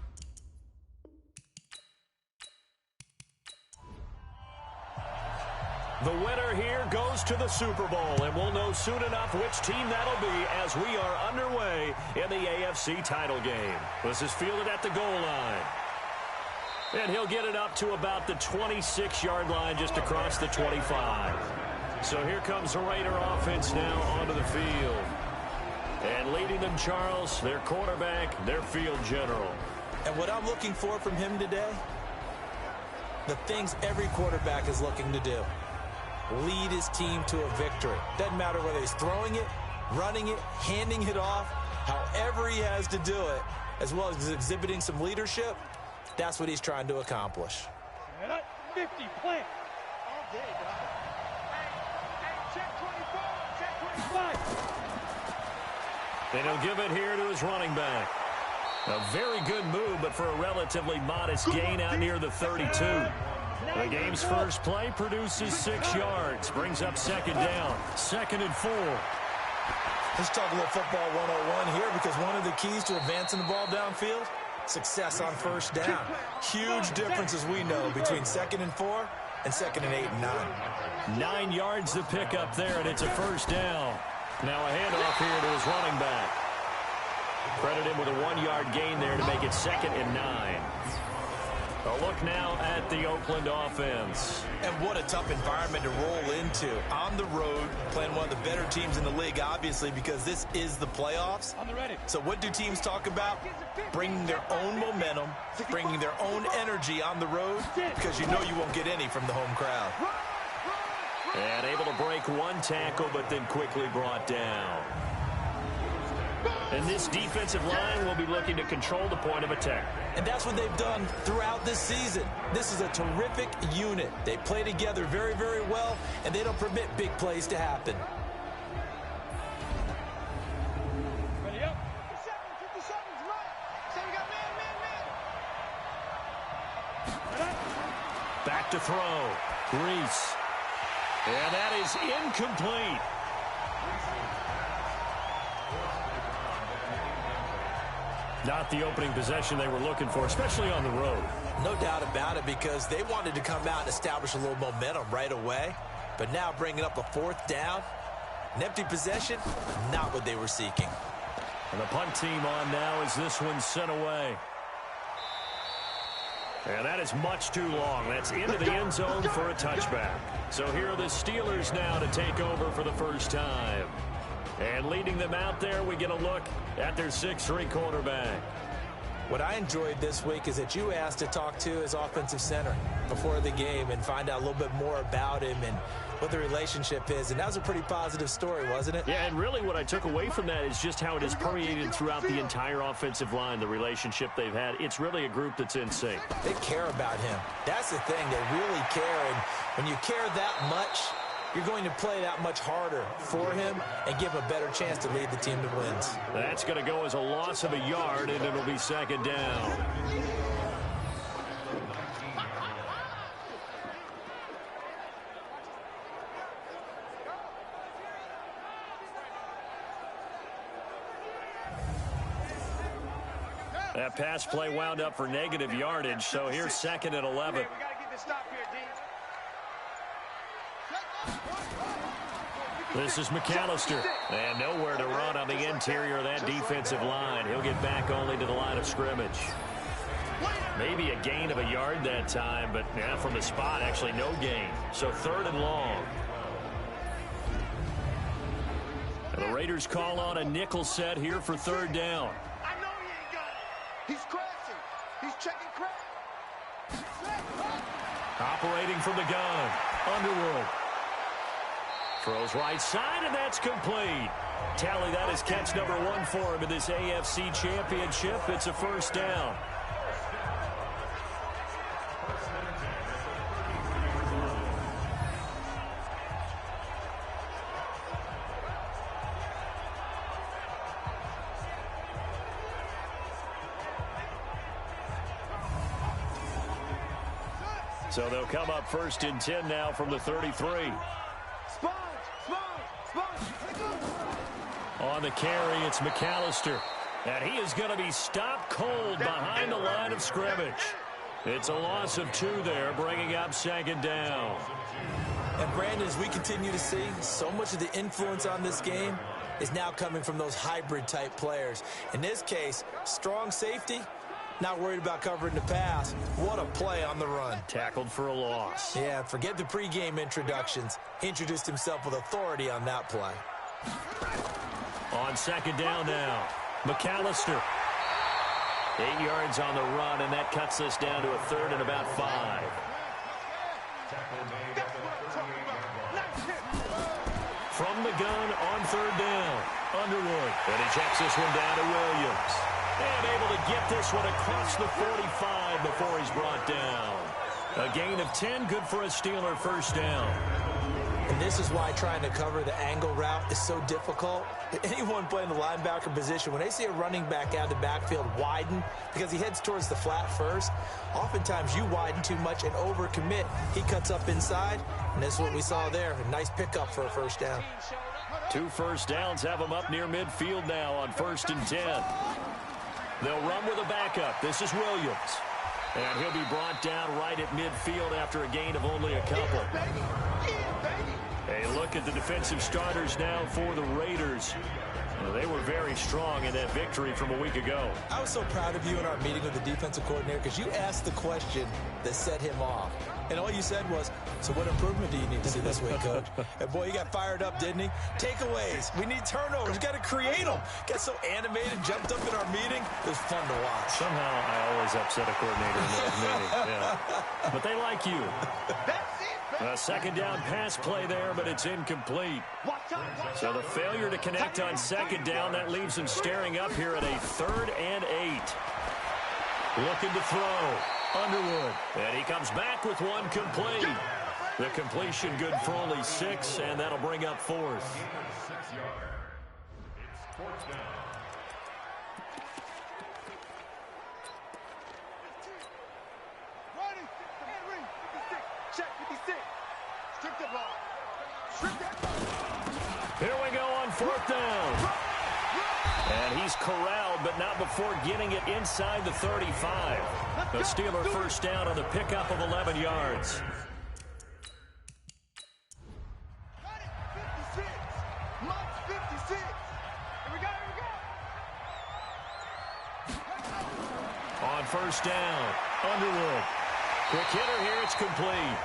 The winner here goes to the Super Bowl, and we'll know soon enough which team that'll be as we are underway in the AFC title game. This is fielded at the goal line. And he'll get it up to about the 26-yard line, just across the 25. So here comes the Raider offense now onto the field. And leading them, Charles, their quarterback, their field general. And what I'm looking for from him today, the things every quarterback is looking to do. Lead his team to a victory. Doesn't matter whether he's throwing it, running it, handing it off, however he has to do it, as well as exhibiting some leadership, that's what he's trying to accomplish. 50, plant. All day, dog. Hey, check 24, check 25. And he'll give it here to his running back. A very good move, but for a relatively modest gain out near the 32. The game's first play produces 6 yards, brings up second down, 2nd and 4. Let's talk a little football 101 here, because one of the keys to advancing the ball downfield, success on first down. Huge difference, as we know, between 2nd and 4 and 2nd and 8 and 9. 9 yards to pick up there, and it's a first down. Now a handoff here to his running back. Credit him with a 1-yard gain there to make it 2nd and 9. A look now at the Oakland offense. And what a tough environment to roll into. On the road, playing one of the better teams in the league, obviously, because this is the playoffs. So what do teams talk about? Bringing their own momentum, bringing their own energy on the road, because you know you won't get any from the home crowd. And able to break one tackle, but then quickly brought down. And this defensive line will be looking to control the point of attack. And that's what they've done throughout this season. This is a terrific unit. They play together very, very well, and they don't permit big plays to happen. Ready up. 57's right. Say we got man. Back to throw. Reese. And that is incomplete. Not the opening possession they were looking for, especially on the road. No doubt about it, because they wanted to come out and establish a little momentum right away. But now bringing up a 4th down, an empty possession, not what they were seeking. And the punt team on now as this one's sent away. And that is much too long. That's into the end zone for a touchback. So here are the Steelers now to take over for the first time. And leading them out there, we get a look at their 6'3" quarterback. What I enjoyed this week is that you asked to talk to his offensive center before the game and find out a little bit more about him and what the relationship is. And that was a pretty positive story, wasn't it? Yeah, and really what I took away from that is just how it has permeated throughout the entire offensive line, the relationship they've had. It's really a group that's in sync. They care about him. That's the thing. They really care. And when you care that much, you're going to play that much harder for him and give him a better chance to lead the team to wins. That's going to go as a loss of a yard, and it'll be 2nd down. That pass play wound up for negative yardage, so here's 2nd and 11. We got to get this stop here, D. This is McAllister, and nowhere to run on the interior of that defensive line. He'll get back only to the line of scrimmage. Maybe a gain of a yard that time, but yeah, from the spot, actually no gain. So 3rd and long. And the Raiders call on a nickel set here for 3rd down. I know he ain't got it. He's crashing. He's checking crash. Operating from the gun, Underwood. Throws right side, and that's complete. Tally, that is catch number 1 for him in this AFC Championship. It's a 1st down. So they'll come up 1st and 10 now from the 33. On the carry, it's McAllister. And he is going to be stopped cold behind the line of scrimmage. It's a loss of 2 there, bringing up 2nd down. And Brandon, as we continue to see, so much of the influence on this game is now coming from those hybrid-type players. In this case, strong safety, not worried about covering the pass. What a play on the run. Tackled for a loss. Yeah, forget the pregame introductions. He introduced himself with authority on that play. On 2nd down now, McAllister. 8 yards on the run, and that cuts us down to a third and about 5. From the gun on third down, Underwood. And he checks this one down to Williams. And able to get this one across the 45 before he's brought down. A gain of 10, good for a Steeler first down. And this is why trying to cover the angle route is so difficult. Anyone playing the linebacker position, when they see a running back out of the backfield widen because he heads towards the flat first, oftentimes you widen too much and overcommit. He cuts up inside, and this is what we saw there. A nice pickup for a first down. 2 first downs have him up near midfield now on 1st and 10. They'll run with a backup. This is Williams. And he'll be brought down right at midfield after a gain of only a couple. A look at the defensive starters now for the Raiders. They were very strong in that victory from a week ago. I was so proud of you in our meeting with the defensive coordinator because you asked the question that set him off. And all you said was, so what improvement do you need to see this week, Coach? And, boy, he got fired up, didn't he? Takeaways. We need turnovers. We've got to create them. Got so animated, jumped up in our meeting. It was fun to watch. Somehow I always upset a coordinator in that meeting. Yeah. But they like you. A second down pass play there, but it's incomplete. So the failure to connect on second down, that leaves him staring up here at a 3rd and 8. Looking to throw. Underwood. And he comes back with one complete. The completion good for only 6, and that'll bring up 4th. Here we go on 4th down. And he's corralled, but not before getting it inside the 35. The Steeler first down on the pickup of 11 yards. On first down, Underwood. Quick hitter here, it's complete.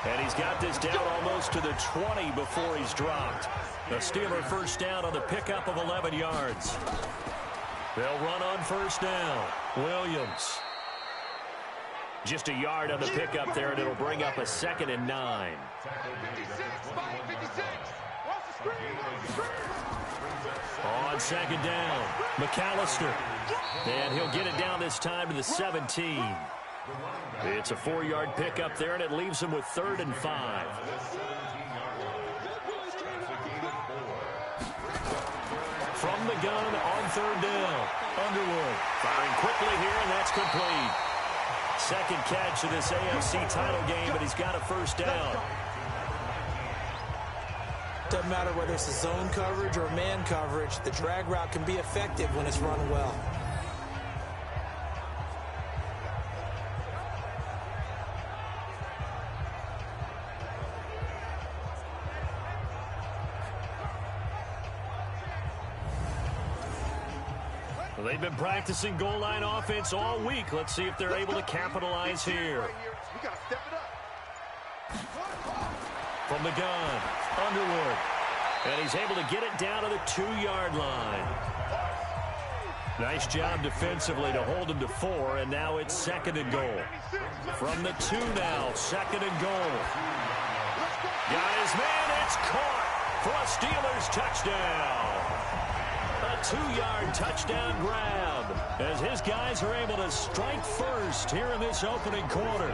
And he's got this down almost to the 20 before he's dropped. The Steeler first down on the pickup of 11 yards. They'll run on first down. Williams. Just a yard on the pickup there, and it'll bring up a 2nd and 9. On second down, McAllister. And he'll get it down this time to the 17. It's a 4-yard pickup there, and it leaves him with 3rd and 5. From the gun on 3rd down, Underwood firing quickly here, and that's complete. Second catch of this AFC title game, but he's got a first down. Doesn't matter whether it's a zone coverage or man coverage, the drag route can be effective when it's run well. They've been practicing goal line offense all week. Let's see if they're able to capitalize here. From the gun, Underwood. And he's able to get it down to the 2-yard line. Nice job defensively to hold him to 4, and now it's 2nd and goal. From the 2 now, 2nd and goal. Got his man, it's caught for a Steelers touchdown. A 2-yard touchdown grab as his guys are able to strike first here in this opening quarter.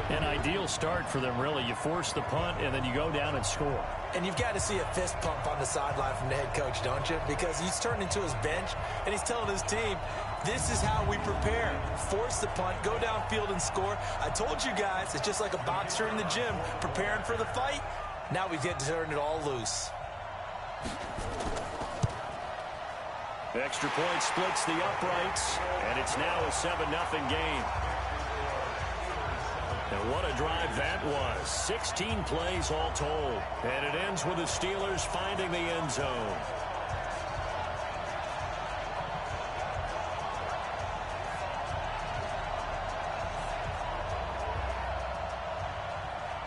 An ideal start for them, really. You force the punt, and then you go down and score. And you've got to see a fist pump on the sideline from the head coach, don't you? Because he's turned into his bench, and he's telling his team, this is how we prepare. Force the punt, go downfield and score. I told you guys, it's just like a boxer in the gym preparing for the fight. Now we get to turn it all loose. The extra point splits the uprights, and it's now a 7-0 game. And what a drive that was. 16 plays all told. And it ends with the Steelers finding the end zone.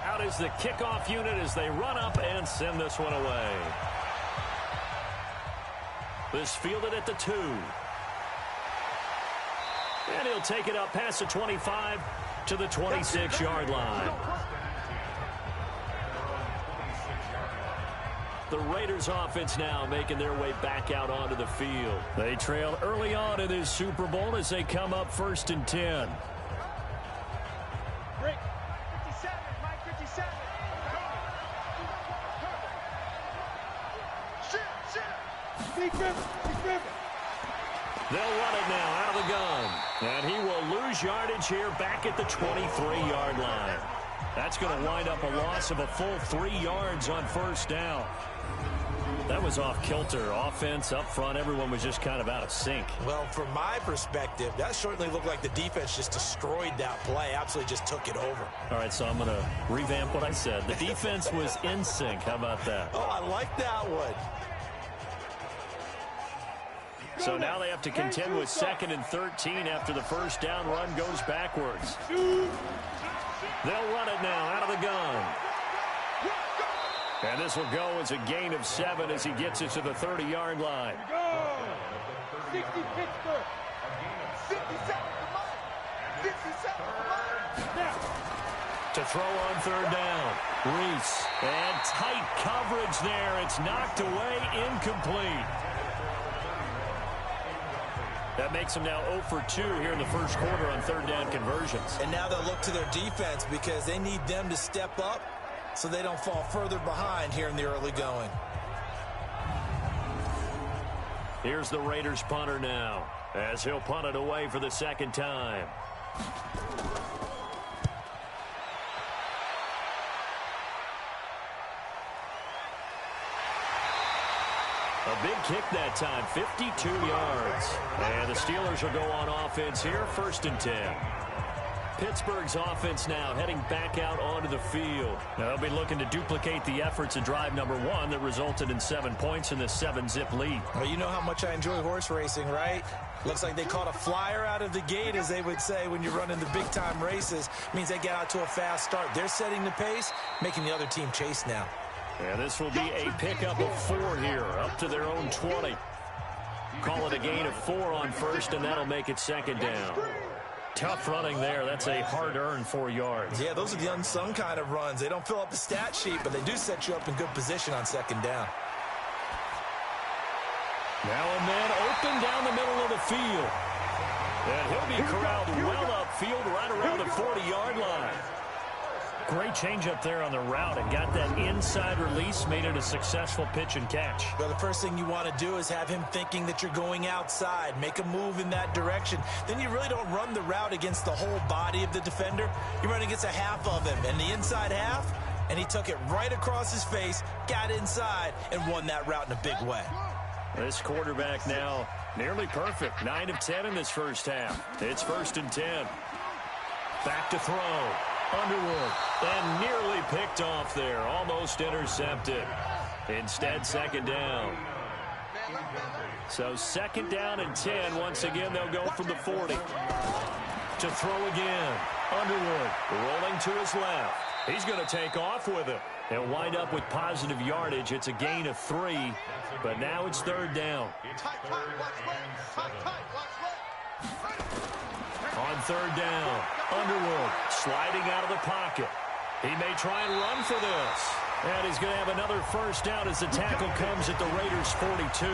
Out is the kickoff unit as they run up and send this one away. This fielded at the 2. And he'll take it up past the 25 to the 26-yard line. The Raiders offense now making their way back out onto the field. They trailed early on in this Super Bowl as they come up 1st and 10. Break. 57, Mike 57. Shit. Big River. They'll run it now out of the gun. And he will lose yardage here back at the 23-yard line. That's going to wind up a loss of a full 3 yards on 1st down. That was off kilter. Offense up front, everyone was just kind of out of sync. Well, from my perspective, that certainly looked like the defense just destroyed that play. Absolutely just took it over. All right, so I'm going to revamp what I said. The defense was in sync. How about that? Oh, I like that one. So now they have to contend with 2nd and 13 after the 1st down run goes backwards. They'll run it now out of the gun. And this will go as a gain of 7 as he gets it to the 30-yard line. 60 Pittsburgh. 57 To throw on 3rd down. Reese. And tight coverage there. It's knocked away, incomplete. That makes them now 0 for 2 here in the 1st quarter on 3rd down conversions. And now they'll look to their defense because they need them to step up so they don't fall further behind here in the early going. Here's the Raiders punter now as he'll punt it away for the 2nd time. A big kick that time, 52 yards. And the Steelers will go on offense here, 1st and 10. Pittsburgh's offense now heading back out onto the field. Now they'll be looking to duplicate the efforts of drive number 1 that resulted in 7 points in the 7-zip lead. Well, you know how much I enjoy horse racing, right? Looks like they caught a flyer out of the gate, as they would say when you're running the big-time races. Means they get out to a fast start. They're setting the pace, making the other team chase now. And this will be a pickup of 4 here, up to their own 20. Call it a gain of 4 on 1st, and that'll make it 2nd down. Tough running there. That's a hard-earned 4 yards. Yeah, those are the unsung kind of runs. They don't fill up the stat sheet, but they do set you up in good position on 2nd down. Now a man open down the middle of the field. And he'll be corralled well upfield right around the 40-yard line. Great change up there on the route and got that inside release, made it a successful pitch and catch. Well, the first thing you want to do is have him thinking that you're going outside, make a move in that direction. Then you really don't run the route against the whole body of the defender. You run against a half of him, and the inside half, and he took it right across his face, got inside, and won that route in a big way. This quarterback now nearly perfect. 9 of 10 in this 1st half. It's 1st and 10. Back to throw. Underwood, and nearly picked off there, almost intercepted. Instead, 2nd down. So 2nd down and 10. Once again, they'll go from the 40. To throw again. Underwood rolling to his left. He's going to take off with it. They'll wind up with positive yardage. It's a gain of 3, but now it's 3rd down. On 3rd down, Underwood sliding out of the pocket. He may try and run for this. And he's going to have another 1st down as the tackle comes at the Raiders' 42.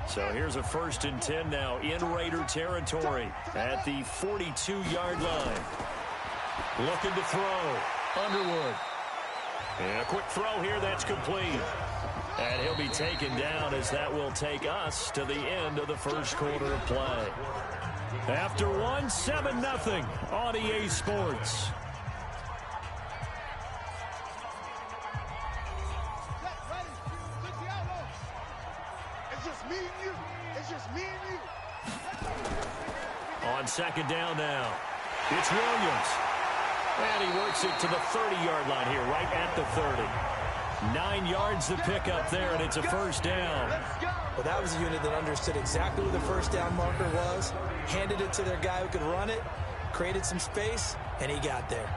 So here's a 1st and 10 now in Raider territory at the 42-yard line. Looking to throw. Underwood. And a quick throw here that's complete. And he'll be taken down as that will take us to the end of the 1st quarter of play. After 1, 7-0 on EA Sports. On 2nd down now, it's Williams. And he works it to the 30-yard line here, right at the 30. 9 yards to pick up there, and it's a first down. Well, that was a unit that understood exactly where the first down marker was, handed it to their guy who could run it, created some space, and he got there.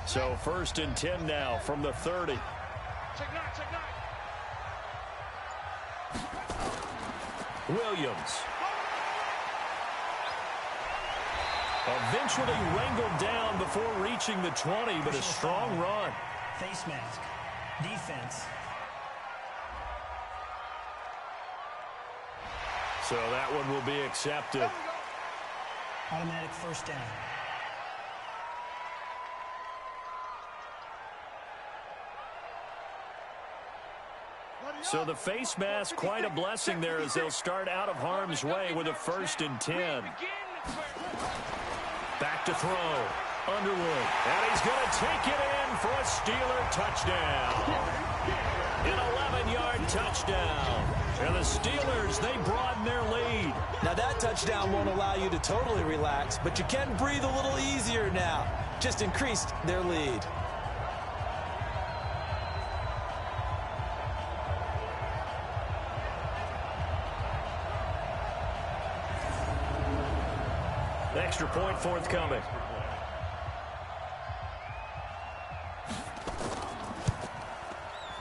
So 1st and 10 now from the 30. Check nine, check nine. Williams. Eventually wrangled down before reaching the 20, but a strong run. Face mask. Defense. So that one will be accepted. Automatic first down. So the face mask, quite a blessing there as they'll start out of harm's way with a 1st and 10. Back to throw. Underwood. And he's going to take it in for a Steeler touchdown. An 11-yard touchdown. And the Steelers, they broaden their lead. Now that touchdown won't allow you to totally relax, but you can breathe a little easier now. Just increased their lead. Extra point forthcoming.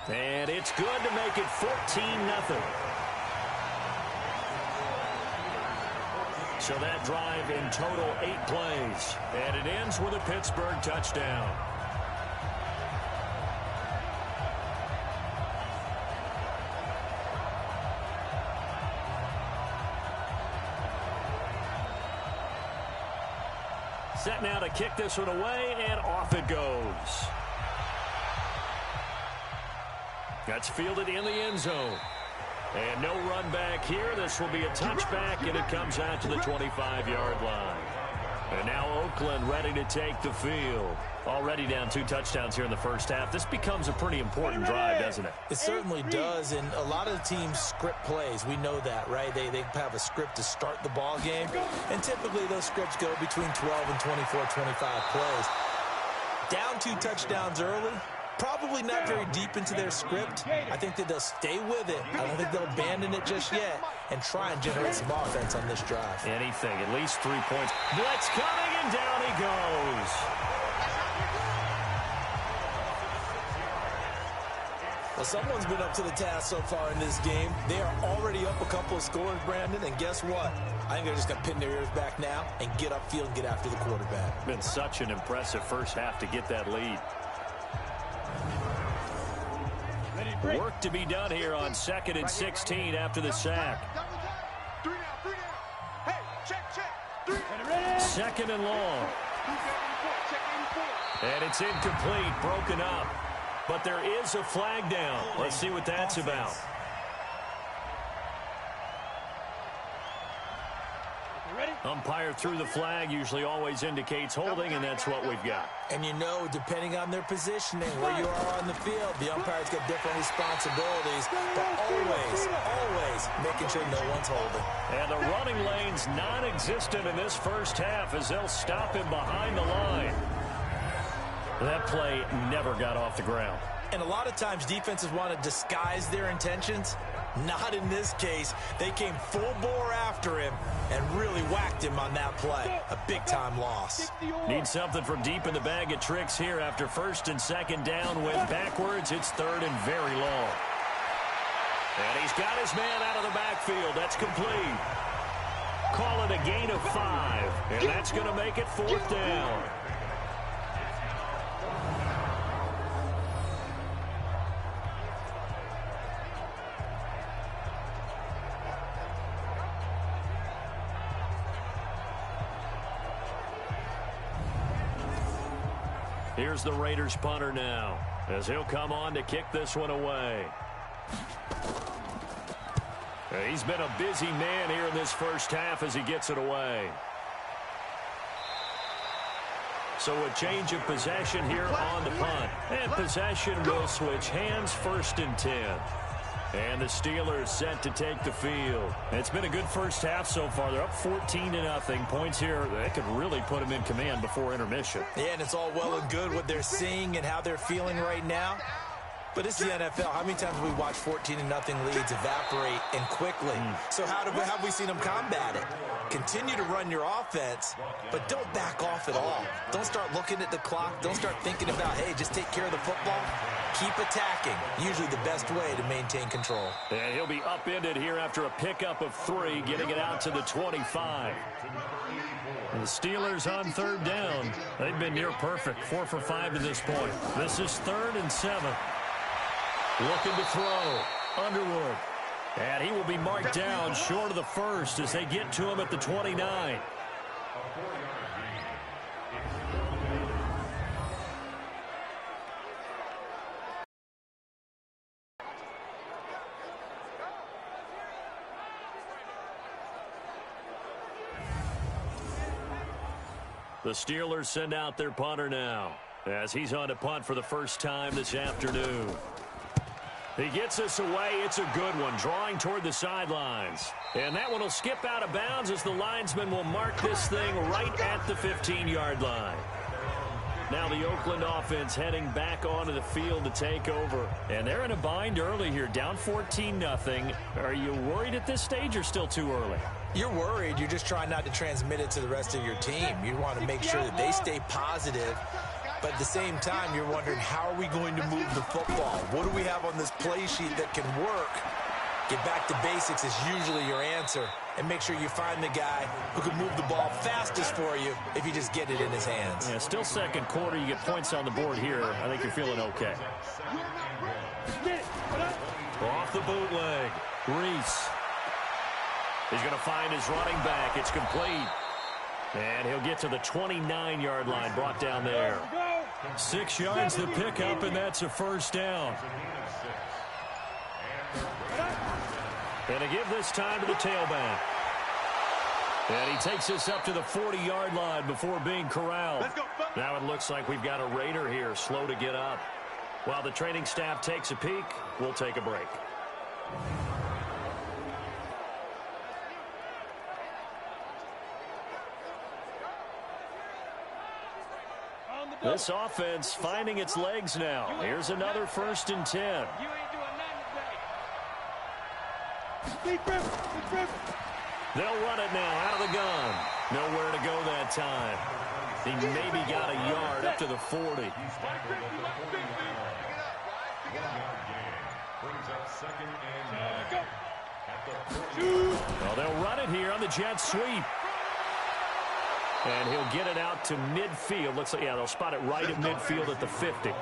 And it's good to make it 14-0. So that drive in total 8 plays. And it ends with a Pittsburgh touchdown. Set now to kick this one away, and off it goes. That's fielded in the end zone. And no run back here. This will be a touchback, and it comes out to the 25-yard line. And now Oakland ready to take the field. Already down 2 touchdowns here in the first half. This becomes a pretty important drive, doesn't it? It certainly does, and a lot of the teams script plays. We know that, right? They have a script to start the ball game, and typically those scripts go between 12 and 24, 25 plays. Down 2 touchdowns early, probably not very deep into their script. I think that they'll stay with it. I don't think they'll abandon it just yet and try and generate some offense on this drive. Anything, at least 3 points. Blitz coming, and down he goes. Well, someone's been up to the task so far in this game. They are already up a couple of scores, Brandon, and guess what? I think they're just going to pin their ears back now and get upfield and get after the quarterback. Been such an impressive first half to get that lead. Work to be done here on 2nd and 16 after the sack. 3 down, 3 down. Hey, check. 3. 2nd and long. Check 84. And it's incomplete, broken up. But there is a flag down. Let's see what that's about. Umpire threw the flag, usually always indicates holding, and that's what we've got. And you know, depending on their positioning, where you are on the field, the umpires get different responsibilities, but always making sure no one's holding. And the running lane's non-existent in this first half as they'll stop him behind the line. That play never got off the ground. And a lot of times defenses want to disguise their intentions. Not in this case. They came full bore after him and really whacked him on that play. A big-time loss. Need something from deep in the bag of tricks here after 1st and 2nd down. Went backwards. It's 3rd and very long. And he's got his man out of the backfield. That's complete. Call it a gain of 5. And that's going to make it 4th down. Here's the Raiders punter now as he'll come on to kick this one away. He's been a busy man here in this first half as he gets it away. So a change of possession here on the punt. And possession will switch hands, 1st and 10. And the Steelers set to take the field. It's been a good first half so far. They're up 14-0. Points here, they could really put them in command before intermission. Yeah, and it's all well and good what they're seeing and how they're feeling right now. But it's the NFL. How many times have we watched 14-0 leads evaporate and quickly? So how have we seen them combat it? Continue to run your offense, but don't back off at all. Don't start looking at the clock. Don't start thinking about, hey, just take care of the football. Keep attacking. Usually the best way to maintain control. And he'll be upended here after a pickup of 3, getting it out to the 25. And the Steelers on third down. They've been near perfect, 4 for 5 to this point. This is 3rd and 7. Looking to throw. Underwood. And he will be marked down short of the first as they get to him at the 29. The Steelers send out their punter now as he's on to punt for the first time this afternoon. He gets us away. It's a good one, drawing toward the sidelines. And that one will skip out of bounds as the linesman will mark this thing right at the 15-yard line. Now the Oakland offense heading back onto the field to take over. And they're in a bind early here, down 14-0. Are you worried at this stage or still too early? You're worried. You're just trying not to transmit it to the rest of your team. You want to make sure that they stay positive. But at the same time, you're wondering, how are we going to move the football? What do we have on this play sheet that can work? Get back to basics is usually your answer. And make sure you find the guy who can move the ball fastest for you if you just get it in his hands. Yeah, still second quarter. You get points on the board here. I think you're feeling okay. Off the bootleg. Reese. He's going to find his running back. It's complete. And he'll get to the 29-yard line, brought down there. 6 yards the pickup, and that's a first down. And to give this time to the tailback. And he takes us up to the 40-yard line before being corralled. Now it looks like we've got a Raider here, slow to get up. While the training staff takes a peek, we'll take a break. This offense finding its legs now. Here's another 1st and 10. They'll run it now out of the gun. Nowhere to go that time. He maybe got a yard up to the 40. Well, they'll run it here on the jet sweep. And he'll get it out to midfield. Looks like, yeah, they'll spot it right at midfield at the 50.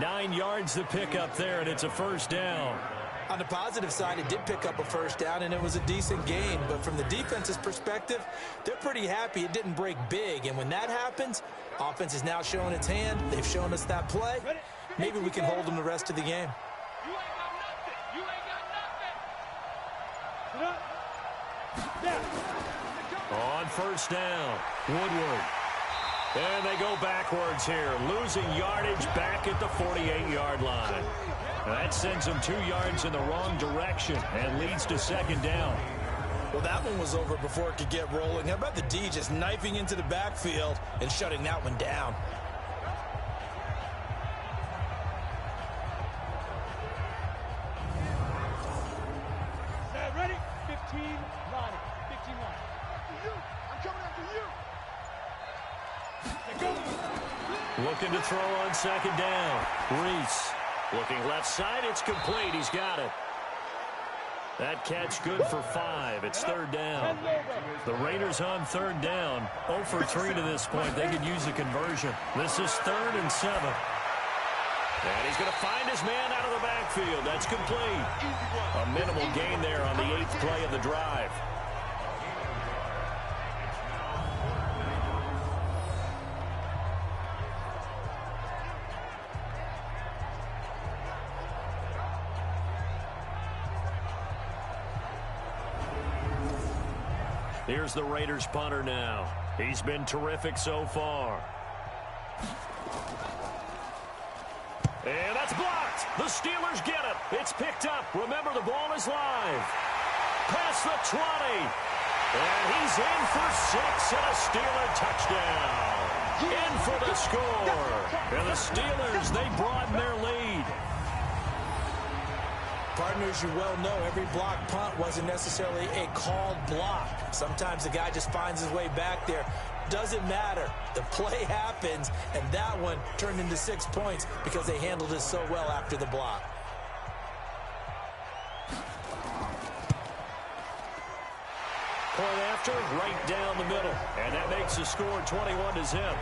9 yards to pick up there, and it's a first down. On the positive side, it did pick up a first down, and it was a decent gain. But from the defense's perspective, they're pretty happy it didn't break big. And when that happens, offense is now showing its hand. They've shown us that play. Maybe we can hold them the rest of the game. On first down, Woodward. And they go backwards here, losing yardage back at the 48-yard line. That sends them 2 yards in the wrong direction and leads to second down. Well, that one was over before it could get rolling. How about the D just knifing into the backfield and shutting that one down? Ready? 15 line. 15 line. I'm coming after you. Looking to throw on second down. Reese. Looking left side. It's complete. He's got it. That catch good for 5. It's third down. The Raiders on third down. 0 for 3 to this point. They could use a conversion. This is 3rd and 7. And he's going to find his man out of the backfield. That's complete. A minimal gain there on the 8th play of the drive. Here's the Raiders punter now. He's been terrific so far. And that's blocked. The Steelers get it. It's picked up. Remember, the ball is live. Past the 20. And he's in for 6 and a Steeler touchdown. In for the score. And the Steelers, they broaden their lead. Partners, you well know every block punt wasn't necessarily a called block. Sometimes the guy just finds his way back there. Doesn't matter. The play happens, and that one turned into 6 points because they handled it so well after the block. Point after, right down the middle. And that makes the score 21-0.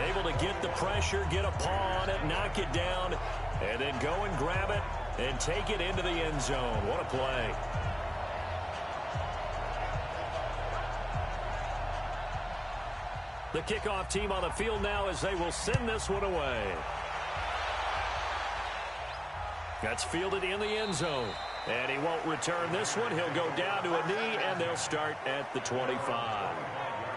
Able to get the pressure, get a paw on it, knock it down, and then go and grab it and take it into the end zone. What a play. The kickoff team on the field now as they will send this one away. That's fielded in the end zone. And he won't return this one. He'll go down to a knee, and they'll start at the 25.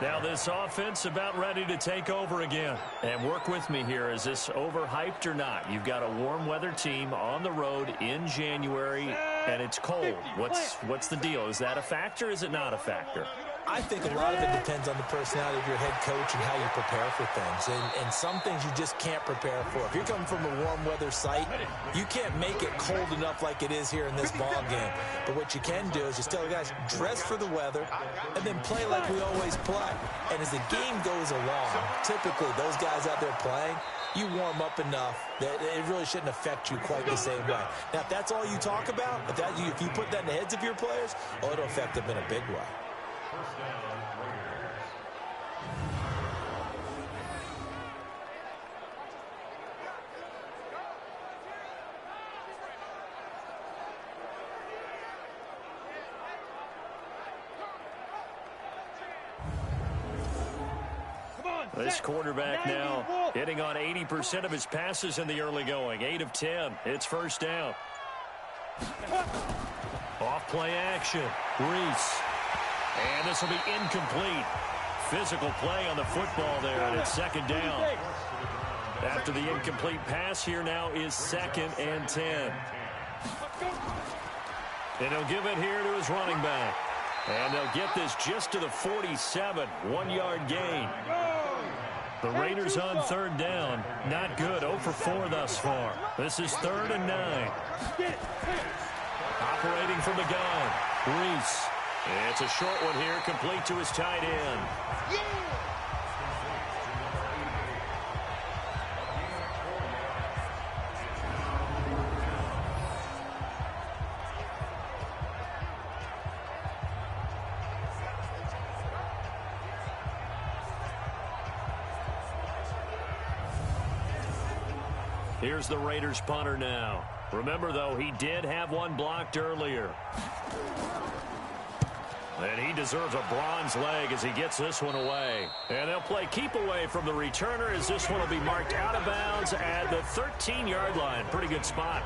Now this offense about ready to take over again. And work with me here. Is this overhyped or not? You've got a warm weather team on the road in January, and it's cold. What's the deal? Is that a factor? Is it not a factor? I think a lot of it depends on the personality of your head coach and how you prepare for things. And some things you just can't prepare for. If you're coming from a warm weather site, you can't make it cold enough like it is here in this ball game. But what you can do is just tell the guys, dress for the weather, and then play like we always play. And as the game goes along, typically those guys out there playing, you warm up enough that it really shouldn't affect you quite the same way. Now, if that's all you talk about, if you put that in the heads of your players, it'll affect them in a big way. This quarterback now hitting on 80% of his passes in the early going. 8 of 10. It's first down. Off play action. Reese. And this will be incomplete. Physical play on the football there, and it's second down. After the incomplete pass, here now is 2nd and 10. And he'll give it here to his running back. And they'll get this just to the 47. 1-yard gain. The Raiders on 3rd down. Not good. 0 for 4 thus far. This is 3rd and 9. Operating from the gun. Reese. It's a short one here, complete to his tight end. Here's the Raiders punter now. Remember, though, he did have one blocked earlier. And he deserves a bronze leg as he gets this one away. And they'll play keep away from the returner as this one will be marked out of bounds at the 13-yard line. Pretty good spot.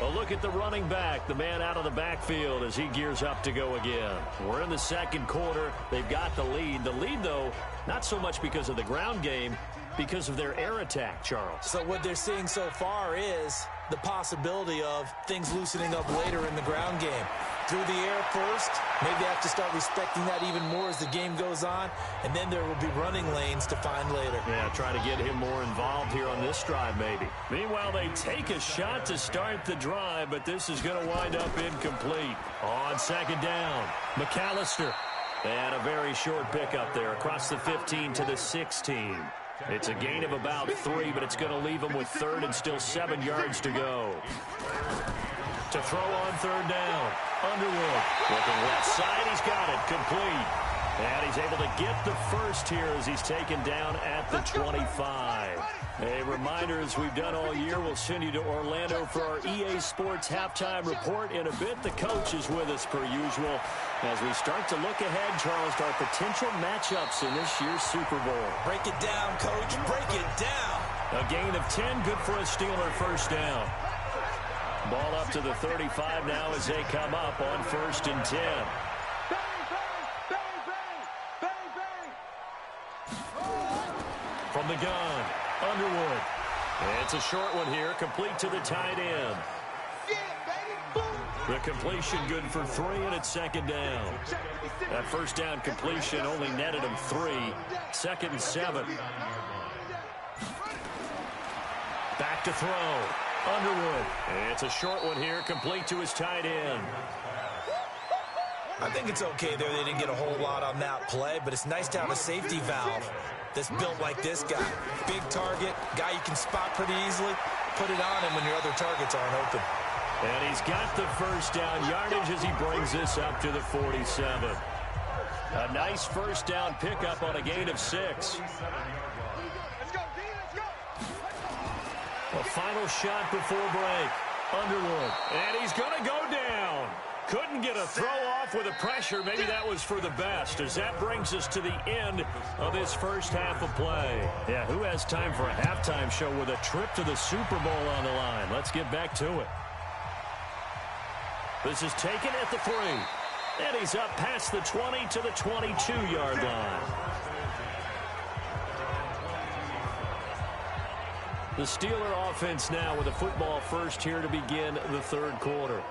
A look at the running back, the man out of the backfield as he gears up to go again. We're in the second quarter. They've got the lead. The lead, though, not so much because of the ground game, because of their air attack, Charles. So what they're seeing so far is the possibility of things loosening up later in the ground game. Through the air first, maybe they have to start respecting that even more as the game goes on, and then there will be running lanes to find later. Yeah, try to get him more involved here on this drive maybe. Meanwhile, they take a shot to start the drive, but this is going to wind up incomplete. On 2nd down, McAllister. And a very short pickup there across the 15 to the 16. It's a gain of about 3, but it's going to leave him with 3rd and still 7 yards to go. To throw on 3rd down. Underwood looking left side. He's got it. Complete. And he's able to get the first here as he's taken down at the 25. A reminder, as we've done all year, we'll send you to Orlando for our EA Sports halftime report. In a bit, the coach is with us per usual as we start to look ahead, Charles, to our potential matchups in this year's Super Bowl. Break it down, Coach. Break it down. A gain of 10, good for a Steeler first down. Ball up to the 35 now as they come up on 1st and 10. From the gun, Underwood. It's a short one here, complete to the tight end. The completion good for 3, and it's second down. That first down completion only netted him 3. 2nd and 7. Back to throw. Underwood. It's a short one here, complete to his tight end. I think it's okay there. They didn't get a whole lot on that play, but it's nice to have a safety valve that's built like this guy. Big target, guy you can spot pretty easily. Put it on him when your other targets aren't open. And he's got the first down yardage as he brings this up to the 47. A nice first down pickup on a gain of 6. A final shot before break. Underwood. And he's going to go down. Couldn't get a throw off with the pressure. Maybe that was for the best, as that brings us to the end of this first half of play. Yeah, who has time for a halftime show with a trip to the Super Bowl on the line? Let's get back to it. This is taken at the 3. And he's up past the 20 to the 22-yard line. The Steeler offense now with a football first here to begin the third quarter.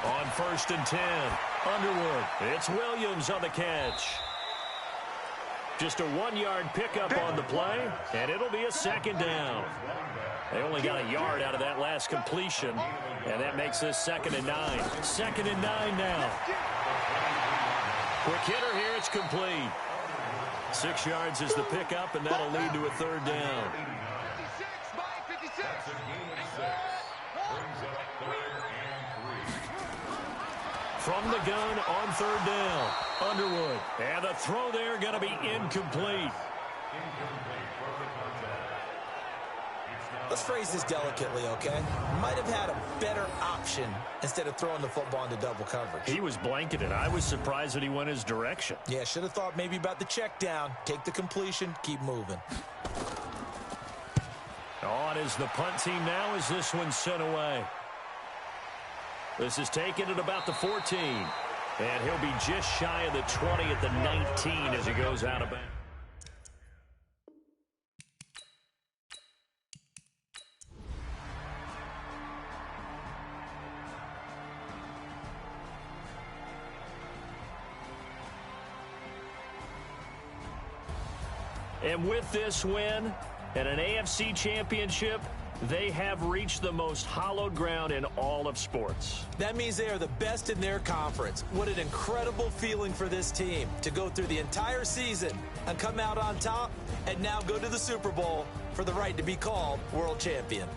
On 1st and 10, Underwood. It's Williams on the catch. Just a 1-yard pickup on the play, and it'll be a second down. They only got a yard out of that last completion, and that makes this 2nd and 9. 2nd and 9 now. Quick hitter here, it's complete. 6 yards is the pickup, and that'll lead to a 3rd down. From the gun on 3rd down, Underwood. And the throw there going to be incomplete. Let's phrase this delicately, okay? Might have had a better option instead of throwing the football into double coverage. He was blanketed. I was surprised that he went his direction. Yeah, should have thought maybe about the check down. Take the completion, keep moving. On is the punt team now as this one's sent away. This is taken at about the 14. And he'll be just shy of the 20 at the 19 as he goes out of bounds. And with this win and an AFC championship, they have reached the most hallowed ground in all of sports. That means they are the best in their conference. What an incredible feeling for this team to go through the entire season and come out on top and now go to the Super Bowl for the right to be called world champion.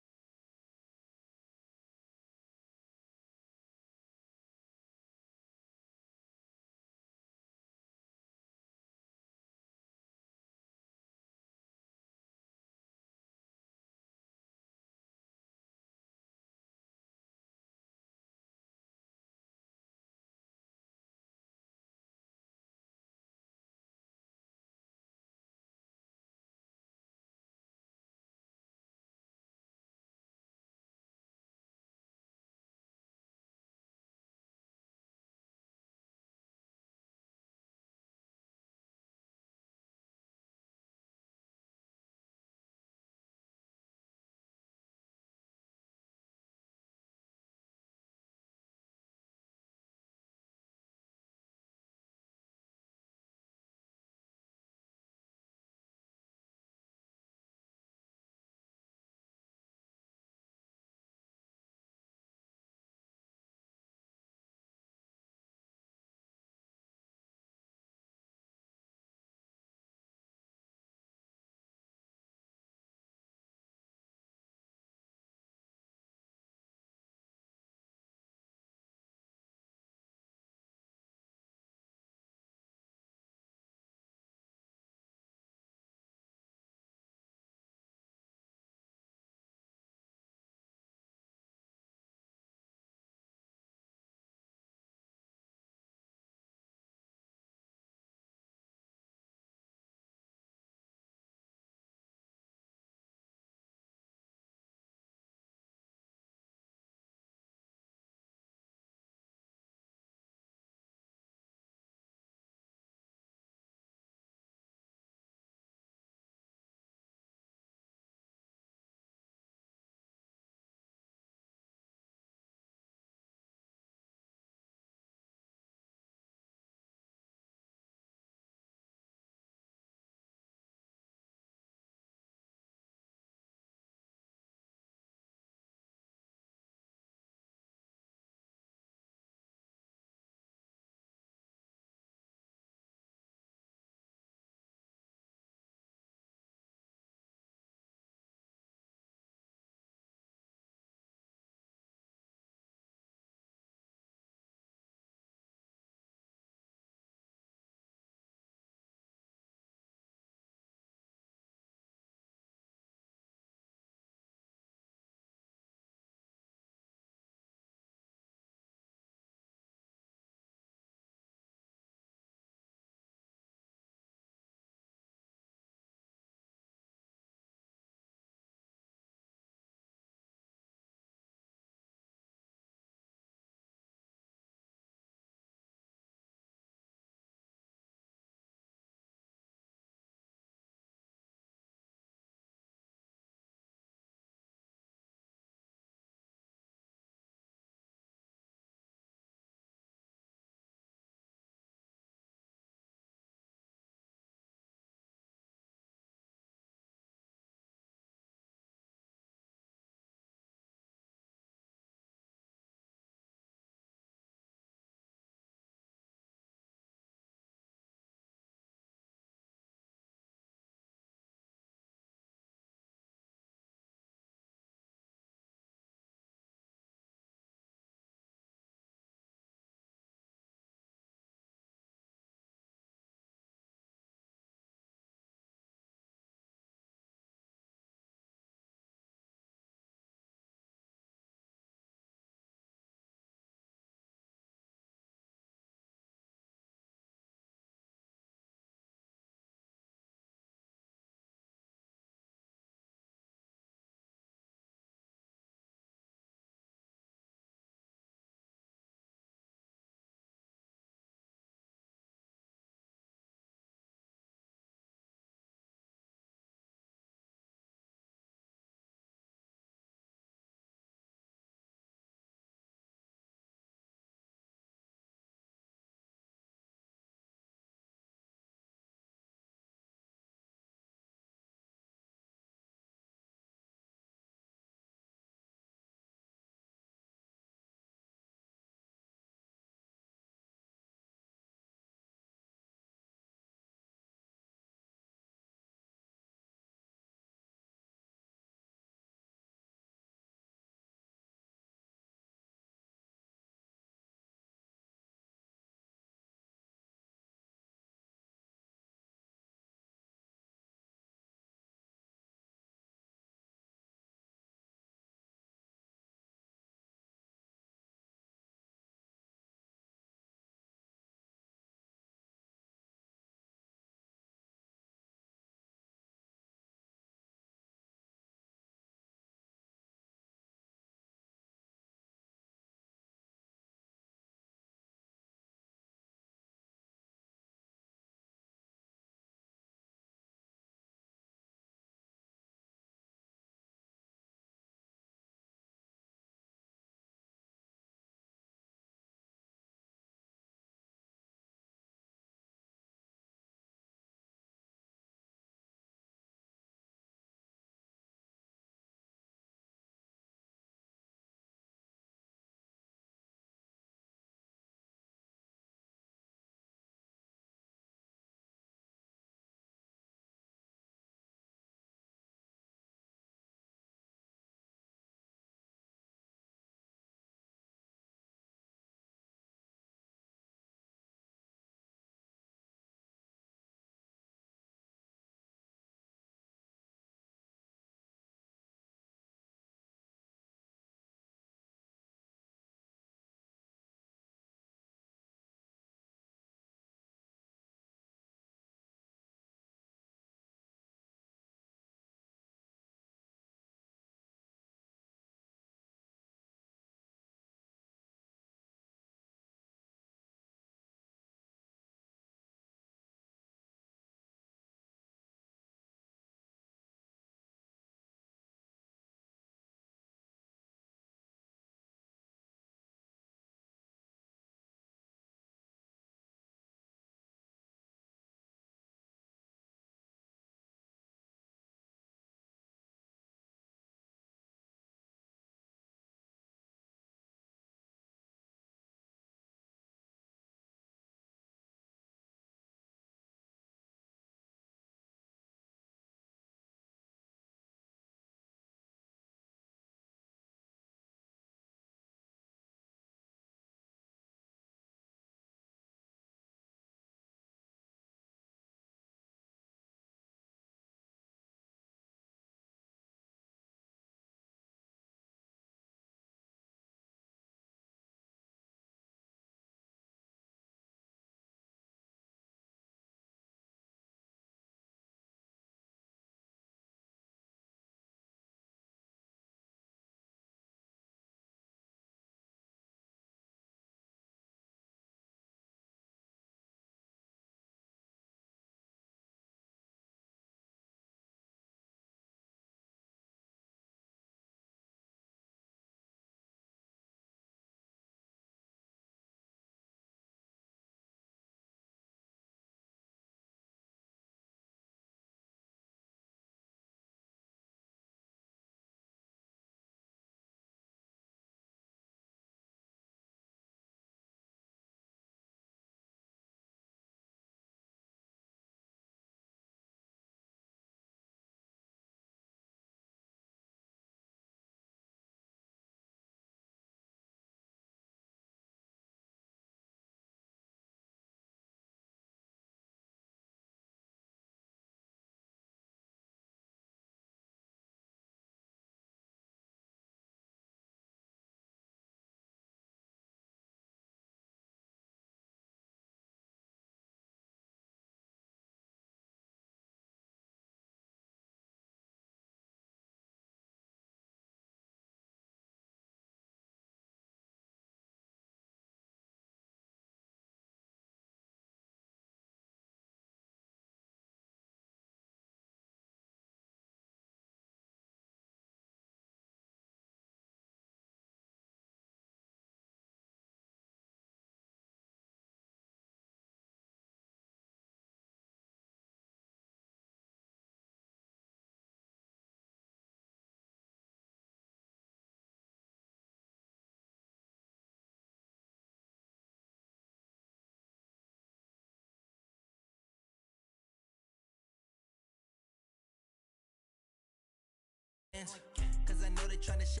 Cause I know they tryna shit.